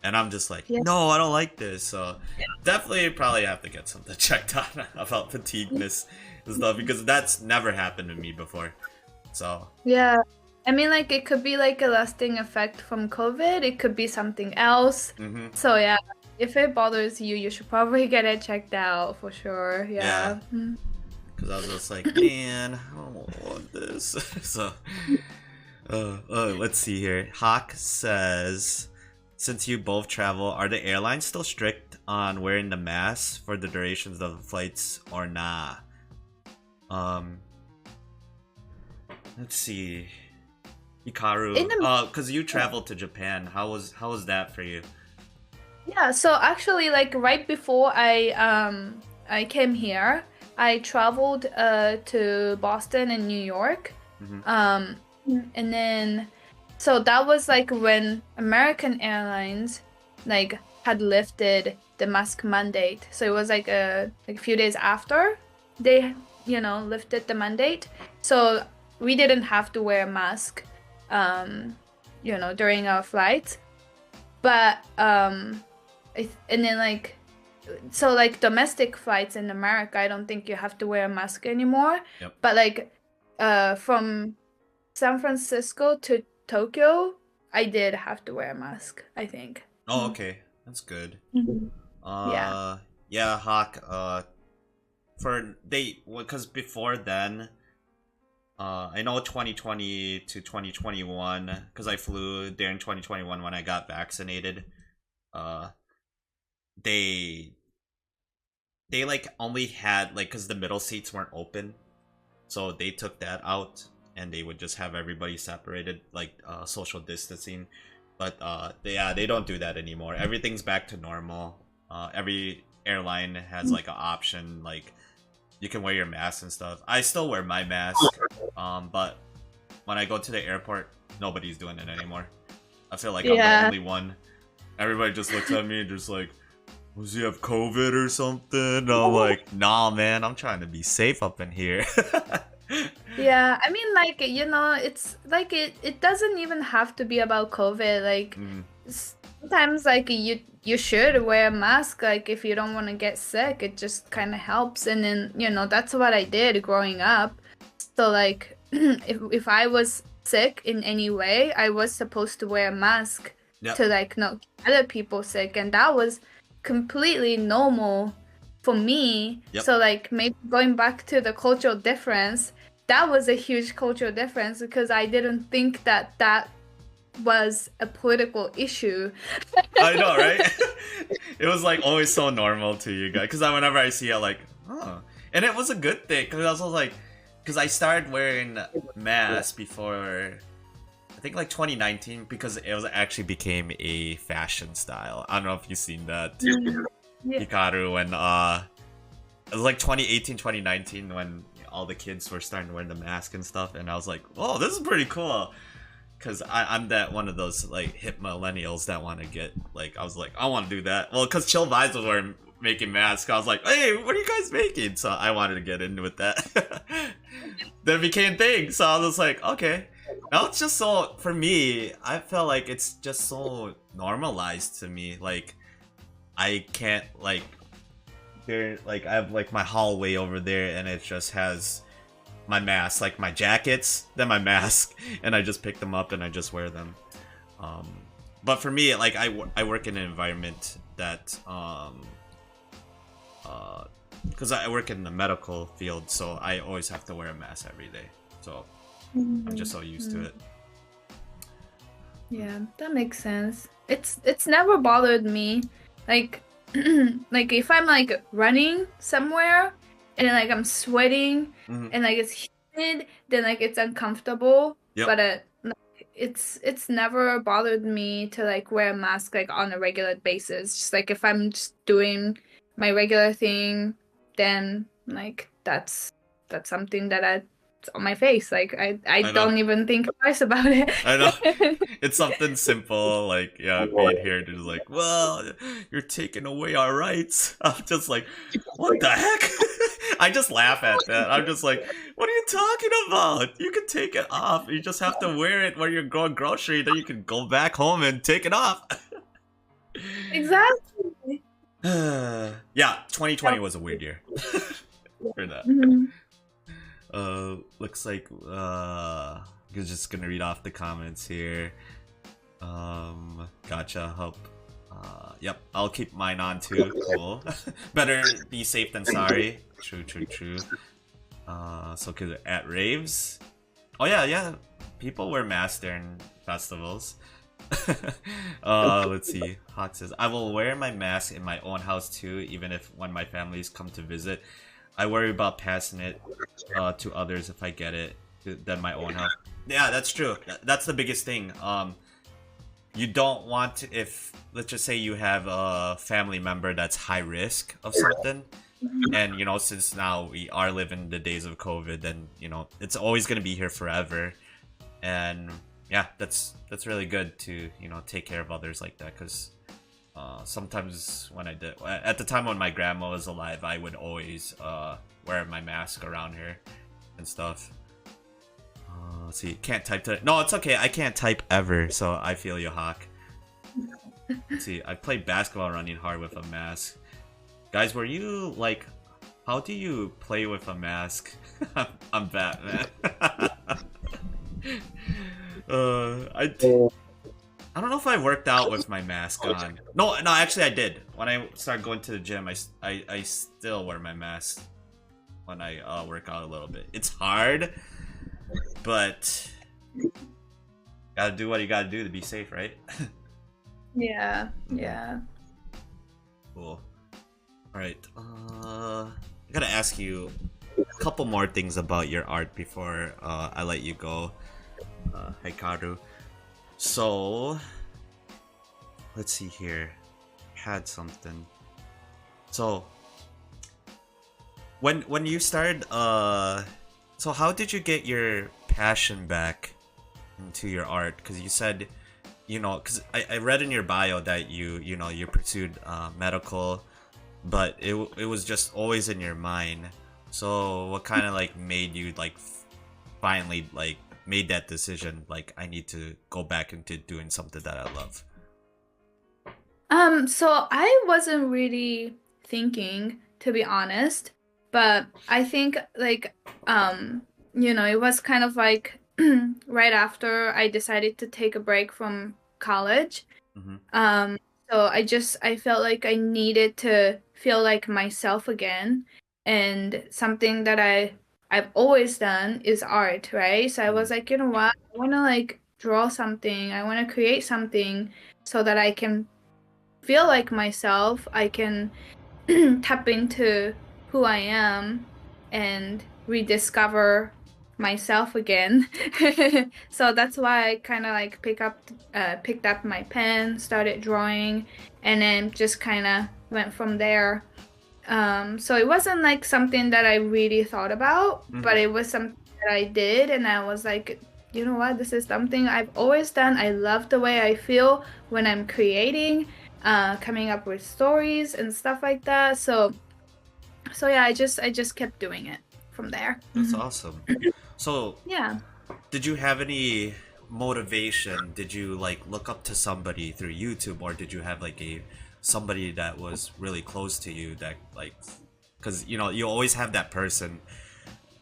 and I'm just like, Yeah. no, I don't like this. So definitely probably have to get something checked out about fatigueness and stuff, because that's never happened to me before. So Yeah. I mean, like, it could be like a lasting effect from COVID. It could be something else. mhm. So, yeah, if it bothers you, you should probably get it checked out for sure. Yeah, Yeah. Mm. because I was just like, man, I don't want this. So, let's see here. Hawk says, since you both travel, are the airlines still strict on wearing the mask for the durations of the flights or nah? Um, let's see. Hikaru, In the because you traveled to Japan, how was that for you? Yeah, so actually like right before I came here, I traveled to Boston and New York. Hmm. Um and then so that was like when American Airlines like had lifted the mask mandate. So it was like a few days after they, lifted the mandate. So we didn't have to wear a mask during our flights. But and then so like domestic flights in America, I don't think you have to wear a mask anymore. Yep. But like from San Francisco to Tokyo, I did have to wear a mask, I think. Oh, okay, that's good. Mhm. Yeah. Yeah, Hawk. Because before then, I know 2020 to 2021, because I flew during 2021 when I got vaccinated. Uh, they like only had like, because the middle seats weren't open, so they took that out and they would just have everybody separated, like social distancing. But they don't do that anymore. Everything's back to normal. Every airline has like an option, like you can wear your mask and stuff. I still wear my mask, but when I go to the airport, nobody's doing it anymore. I feel like I'm the Yeah. only one. Everybody just looks at me and just like, does he have COVID or something? And I'm like, nah, man, I'm trying to be safe up in here. Yeah, I mean, like, it's like it doesn't even have to be about COVID. Like, Mm, sometimes, like, you should wear a mask. Like, if you don't want to get sick, it just kind of helps. And then, that's what I did growing up. So, like, if I was sick in any way, I was supposed to wear a mask yep. to, like, not get other people sick. And that was completely normal for me. Yep. So, like, maybe going back to the cultural difference, that was a huge cultural difference because I didn't think that was a political issue. I know, right? It was like always so normal to you guys, because whenever I see it, like, oh, and it was a good thing, because I was like, because I started wearing masks before, I think like 2019, because it was actually became a fashion style. I don't know if you've seen that, Yeah. Hikaru, when it was like 2018, 2019 when all the kids were starting to wear the mask and stuff, and I was like, whoa, this is pretty cool. Because I'm that one of those like hip millennials that want to get like, I was like, I want to do that. Well, because Chill Vibes was making masks, I was like, hey, what are you guys making? So I wanted to get in with that. Then it became thing, so I was like, okay. Now it's just so, for me, I feel like it's just so normalized to me. Like, I can't like, there, like I have like my hallway over there, and it just has my mask, like my jackets, then my mask, and I just pick them up and I just wear them. But for me, like I work in an environment that because I work in the medical field, so I always have to wear a mask every day. So I'm just so used to it. Yeah, that makes sense. It's never bothered me. Like, like if I'm like running somewhere and then like I'm sweating and like it's humid, then like it's uncomfortable. Yep. But like, it's never bothered me to like wear a mask like on a regular basis. Just like if I'm just doing my regular thing, then like that's something that it's on my face. Like I know. don't even think twice about it. I know. It's something simple, like, yeah, being here to just like, well, you're taking away our rights. I'm just like, what the heck? I just laugh at that. I'm just like, what are you talking about? You can take it off. You just have to wear it when you're going grocery, then you can go back home and take it off. Exactly. Yeah, 2020 was a weird year. For that. Looks like you're just gonna read off the comments here. Gotcha, hope. Yep, I'll keep mine on too. Cool. Better be safe than sorry. True. So cause at raves. Oh yeah. People wear masks during festivals. Let's see. Hawk says, I will wear my mask in my own house too, even if when my families come to visit. I worry about passing it to others if I get it than my own health. Yeah, that's true. That's the biggest thing. You don't want to, if let's just say you have a family member that's high risk of something, and you know, since now we are living the days of COVID, then you know it's always gonna be here forever, and yeah, that's really good to take care of others like that because. Sometimes when I did, at the time when my grandma was alive, I would always wear my mask around her and stuff. Let's see, can't type today. No, it's okay. I can't type ever, so I feel you, Hawk. Let's see, I played basketball running hard with a mask. Guys, were you like, how do you play with a mask? I'm Batman. I don't know if I worked out with my mask on. No, actually I did. When I started going to the gym, I still wear my mask when I work out a little bit. It's hard, but gotta do what you gotta do to be safe, right? Yeah. Cool. Alright, I gotta ask you a couple more things about your art before I let you go, Hikaru. So, let's see here. Had something. So, when you started, so how did you get your passion back into your art? Because you said, because I read in your bio that you pursued medical, but it was just always in your mind. So, what kind of like made you like finally like made that decision, like I need to go back into doing something that I love? So I wasn't really thinking, to be honest, but I think like it was kind of like right after I decided to take a break from college. So I felt like I needed to feel like myself again, and something that I've always done is art, right? So I was like, you know what? I want to like draw something. I want to create something so that I can feel like myself. I can tap into who I am and rediscover myself again. So that's why I kind of like picked up my pen, started drawing, and then just kind of went from there. So it wasn't like something that I really thought about, but it was something that I did, and I was like, you know what, this is something I've always done. I love the way I feel when I'm creating, coming up with stories and stuff like that. So yeah, I just kept doing it from there. That's awesome. So yeah, did you have any motivation? Did you like look up to somebody through YouTube, or did you have like somebody that was really close to you that like, because you always have that person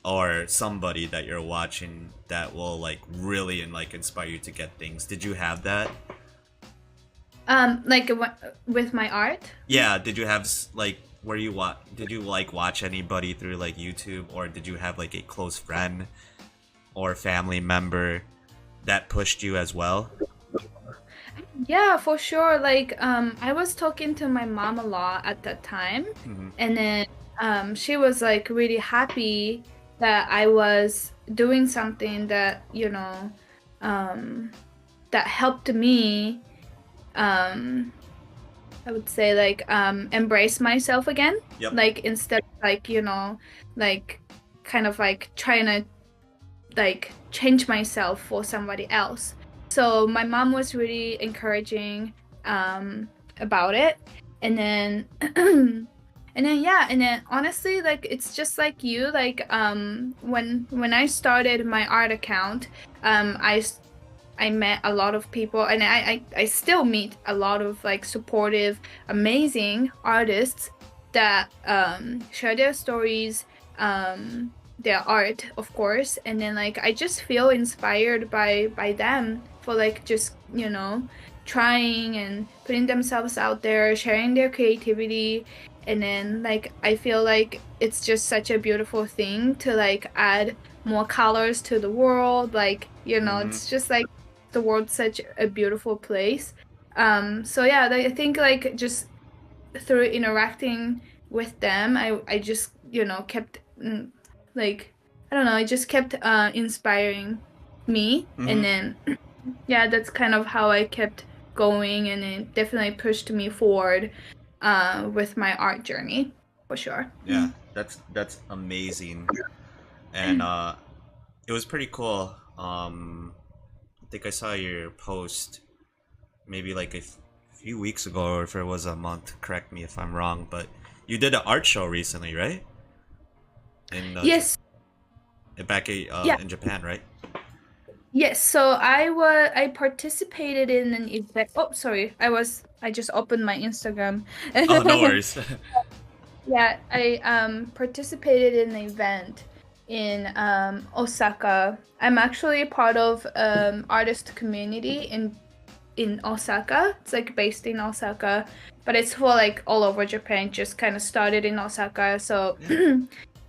or somebody that you're watching that will like really like inspire you to get things? Did you have that? Like with my art? Yeah, did you have like did you like watch anybody through like YouTube, or did you have like a close friend or family member that pushed you as well? Yeah, for sure. Like, I was talking to my mom a lot at that time, Hmm. and then she was like really happy that I was doing something that, um, that helped me, um, I would say like embrace myself again. Yep. Like instead of like, like kind of like trying to like change myself for somebody else. So my mom was really encouraging about it. And then and then yeah, and then honestly like it's just like you like when I started my art account, I met a lot of people and I still meet a lot of like supportive, amazing artists that share their stories, their art, of course. And then like I just feel inspired by them for like just, trying and putting themselves out there, sharing their creativity. And then like I feel like it's just such a beautiful thing to like add more colors to the world. Like, Hmm. it's just like the world's such a beautiful place. So yeah, I think like just through interacting with them, I just kept like I don't know, it just kept inspiring me, and Hmm. then yeah, that's kind of how I kept going, and it definitely pushed me forward with my art journey for sure. Yeah, that's amazing. And it was pretty cool. I think I saw your post maybe like few weeks ago, or if it was a month. Correct me if I'm wrong, but you did an art show recently, right? In Yes, yeah. In Japan, right? Yes, so I participated in an event. Oh, sorry. I just opened my Instagram. Oh, no worries. Yeah, I participated in an event in Osaka. I'm actually part of artist community in Osaka. It's like based in Osaka, but it's for like all over Japan. Just kind of started in Osaka. So Yeah.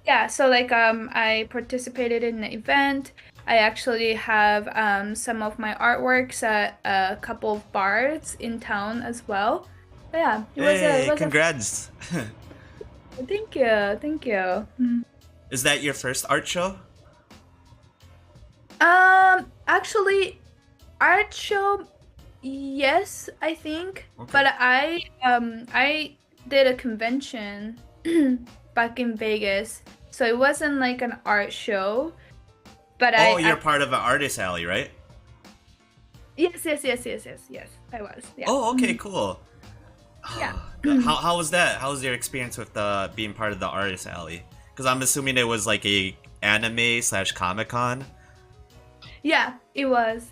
yeah, so like I participated in the event. I actually have some of my artworks at a couple of bars in town as well. But yeah, it Hey, was a congrats! thank you, thank you. Mm. Is that your first art show? Actually, art show, yes, I think, Okay. but I did a convention back in Vegas, so it wasn't like an art show, but Oh, you're part of an artist alley, right? yes, I was, yeah. Oh, okay, Mhm. cool. Yeah. How was that? How was your experience with being part of the artist alley? Because I'm assuming it was like a anime slash Comic Con. Yeah, it was.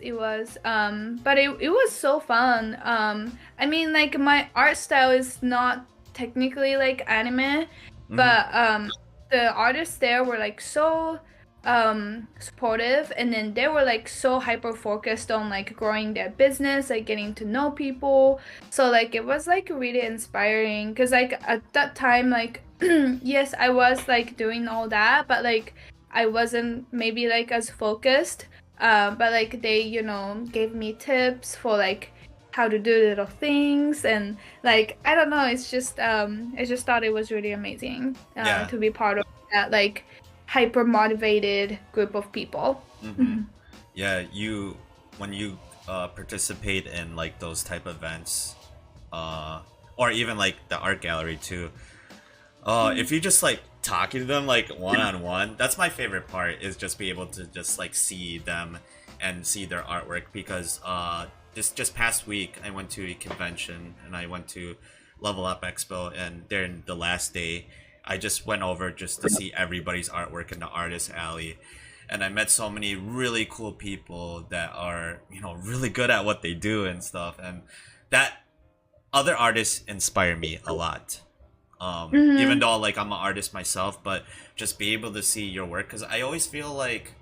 But it was so fun. I mean, like my art style is not technically like anime, Mm-hmm. but the artists there were like so supportive, and then they were like so hyper focused on like growing their business, like getting to know people. So like it was like really inspiring because like at that time like yes, I was like doing all that, but like I wasn't maybe like as focused. But like they, gave me tips for like how to do little things, and like I don't know, it's just I just thought it was really amazing Yeah. to be part of that like hyper motivated group of people. Mm-hmm. Mhm. Yeah. When you participate in like those type of events, uh, or even like the art gallery too. If you just like talking to them like one on one, that's my favorite part. Is just be able to just like see them and see their artwork because this just past week I went to a convention and I went to Level Up Expo, and during the last day I just went over just to see everybody's artwork in the artist alley, and I met so many really cool people that are really good at what they do and stuff, and that other artists inspire me a lot. Even Mhm. though like I'm an artist myself, but just be able to see your work, because I always feel like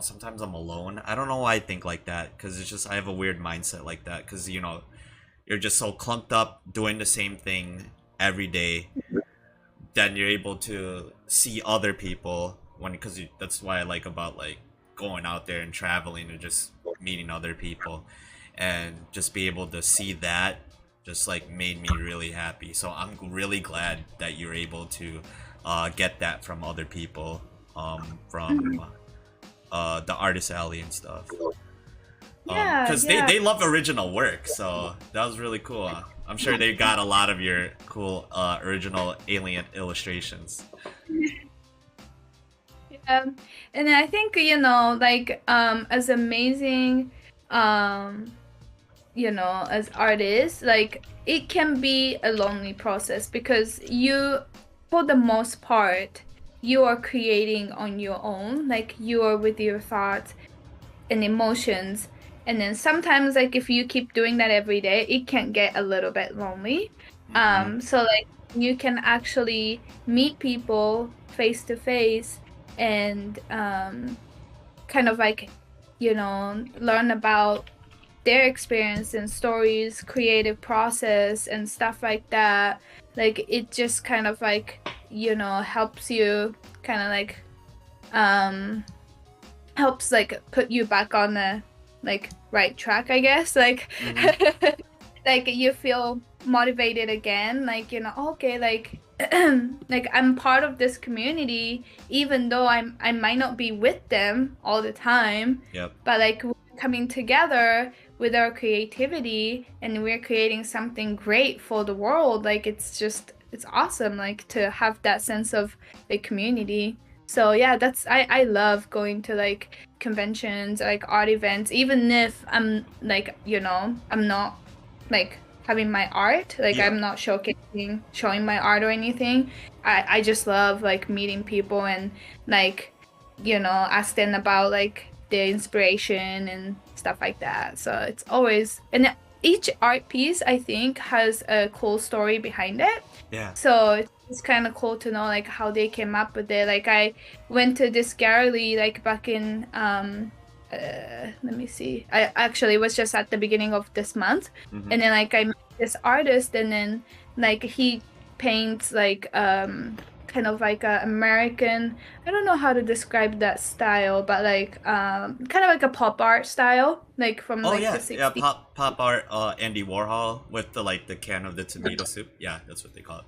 sometimes I'm alone. I don't know why I think like that, because it's just I have a weird mindset like that, because you're just so clumped up doing the same thing every day. Then you're able to see other people when, because that's why I like about like going out there and traveling and just meeting other people. and just be able to see that just like made me really happy. So I'm really glad that you're able to get that from other people, from the Artist Alley and stuff. Because they love original work, so that was really cool. I'm sure they got a lot of your cool original alien illustrations. And I think, you know, like as amazing you know, as artists, like it can be a lonely process because you, for the most part, you are creating on your own, like you are with your thoughts and emotions. And then sometimes, like if you keep doing that every day, it can get a little bit lonely. So like you can actually meet people face to face and kind of like, you know, learn about their experience and stories, creative process and stuff like that. Like it just kind of like, you know, helps you kind of like helps like put you back on the like right track, I guess. Like like you feel motivated again, like, you know, okay, like like I'm part of this community, even though I might not be with them all the time. Yep. But like we're coming together with our creativity and we're creating something great for the world. Like it's just, it's awesome, like to have that sense of the community. So yeah, that's I love going to like conventions, like art events, even if I'm like, you know, I'm not like having my art, like I'm not showing my art or anything. I just love like meeting people and like, you know, ask them about like their inspiration and stuff like that. So it's always, and each art piece I think has a cool story behind it. Yeah. So it's kind of cool to know like how they came up with it. Like I went to this gallery like back in let me see, I actually was just at the beginning of this month. And then like I met this artist and then like he paints like kind of like a American, I don't know how to describe that style, but like kind of like a pop art style, like from the 60s. Yeah, pop art, Andy Warhol with the like the can of the tomato soup. Yeah, that's what they call it.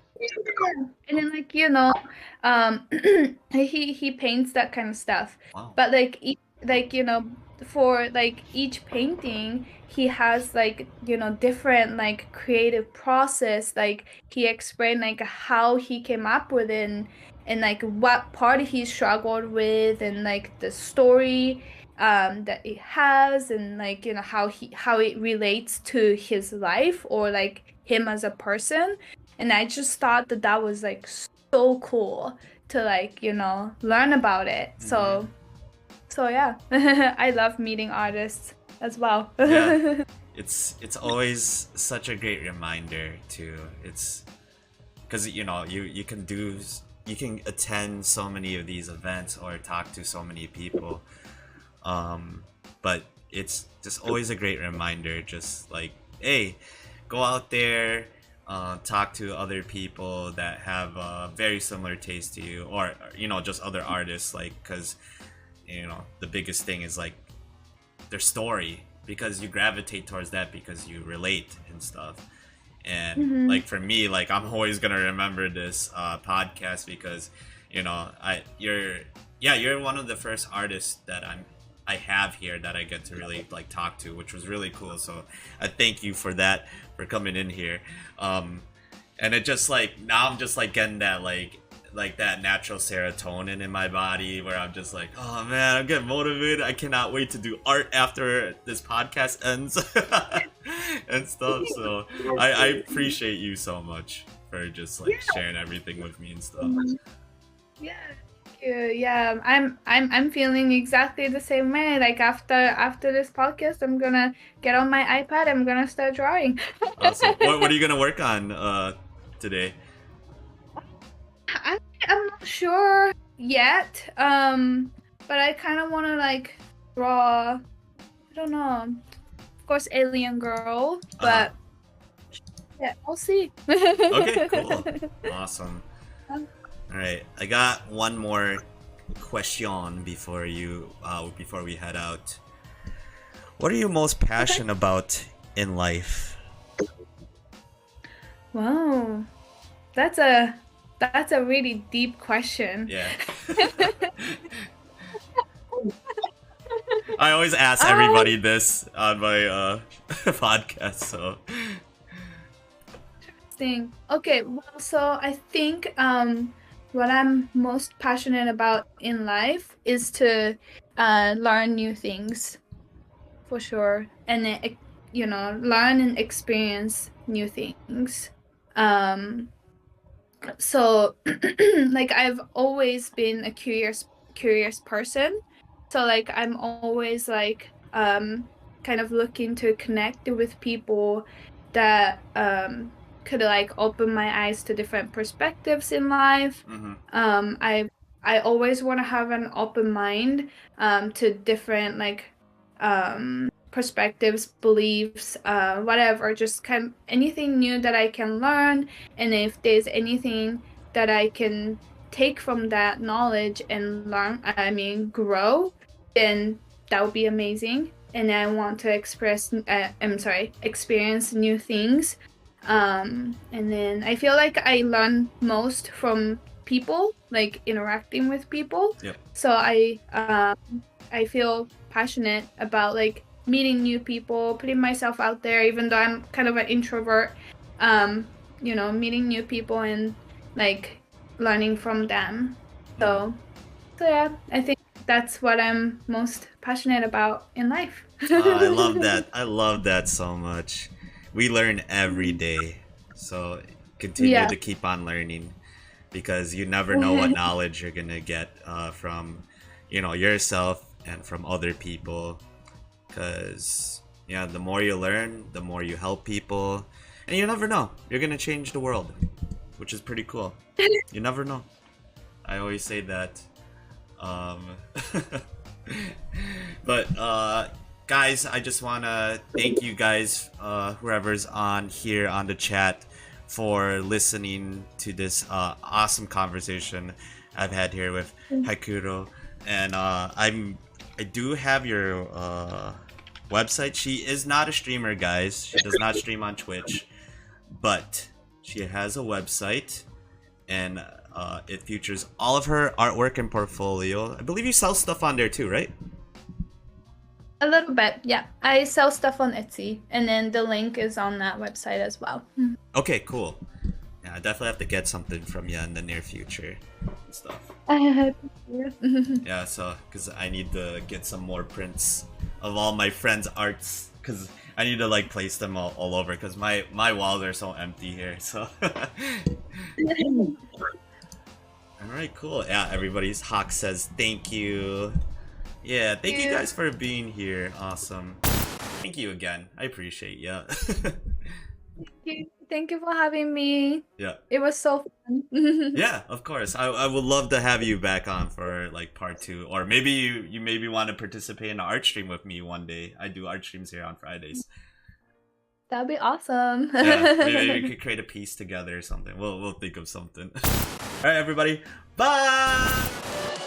And then like, you know, he paints that kind of stuff. Wow. But like like, you know, for like each painting he has like, you know, different like creative process. Like he explained like how he came up with it and like what part he struggled with and like the story that it has and like, you know, how it relates to his life or like him as a person. And I just thought that that was like so cool to like, you know, learn about it. So yeah, I love meeting artists as well. Yeah. It's always such a great reminder too. It's because, you know, you can attend so many of these events or talk to so many people, but it's just always a great reminder, just like, hey, go out there, talk to other people that have a very similar taste to you, or, you know, just other artists, like, because, you know, the biggest thing is like their story, because you gravitate towards that because you relate and stuff. And like for me, like I'm always gonna remember this podcast because, you know, you're one of the first artists that I have here that I get to really like talk to, which was really cool. So I thank you for that, for coming in here. And it just like, now I'm just like getting that like that natural serotonin in my body where I'm just like, oh man, I'm getting motivated. I cannot wait to do art after this podcast ends and stuff. So I appreciate you so much for just like sharing everything with me and stuff. Yeah. Yeah, I'm feeling exactly the same way. Like after this podcast, I'm gonna get on my iPad. I'm gonna start drawing. Awesome. What are you gonna work on today? I'm not sure yet. But I kind of want to like draw. I don't know. Of course, Alien Girl, but yeah, we'll see. Okay, cool, awesome. All right, I got one more question before we head out. What are you most passionate about in life? Wow, that's a really deep question. Yeah. I always ask everybody this on my podcast, so. Interesting. Okay, well, so I think what I'm most passionate about in life is to learn new things, for sure, and then, you know, learn and experience new things. So like I've always been a curious person. So like I'm always like kind of looking to connect with people that could like open my eyes to different perspectives in life. Mm-hmm. I always want to have an open mind to different like perspectives, beliefs, whatever, just kind of anything new that I can learn. And if there's anything that I can take from that knowledge and learn, I mean, grow, then that would be amazing. And I want to experience new things. And then I feel like I learn most from people, like interacting with people. Yep. So I feel passionate about like meeting new people, putting myself out there, even though I'm kind of an introvert. You know, meeting new people and like learning from them. So yeah, I think that's what I'm most passionate about in life. I love that. I love that so much. We learn every day, so continue to keep on learning, because you never know what knowledge you're gonna get from, you know, yourself and from other people. Because yeah, the more you learn, the more you help people, and you never know, you're gonna change the world, which is pretty cool. You never know. I always say that. But guys, I just wanna thank you guys, whoever's on here on the chat, for listening to this awesome conversation I've had here with Hikaru. And I do have your website. She is not a streamer, guys. She does not stream on Twitch, but she has a website, and it features all of her artwork and portfolio. I believe you sell stuff on there too, right? A little bit, yeah. I sell stuff on Etsy, and then the link is on that website as well. Okay, cool. Yeah, I definitely have to get something from you in the near future and stuff. Yeah, so because I need to get some more prints of all my friends' arts, because I need to like place them all over, because my walls are so empty here. So. All right, cool. Yeah, everybody's Hawk says thank you. Yeah, thank you guys for being here. Awesome. Thank you again. I appreciate you. Thank you for having me. Yeah. It was so fun. Yeah, of course. I would love to have you back on for like part 2, or maybe you maybe want to participate in an art stream with me one day. I do art streams here on Fridays. That'd be awesome. Yeah, maybe we could create a piece together or something. We'll think of something. All right, everybody. Bye.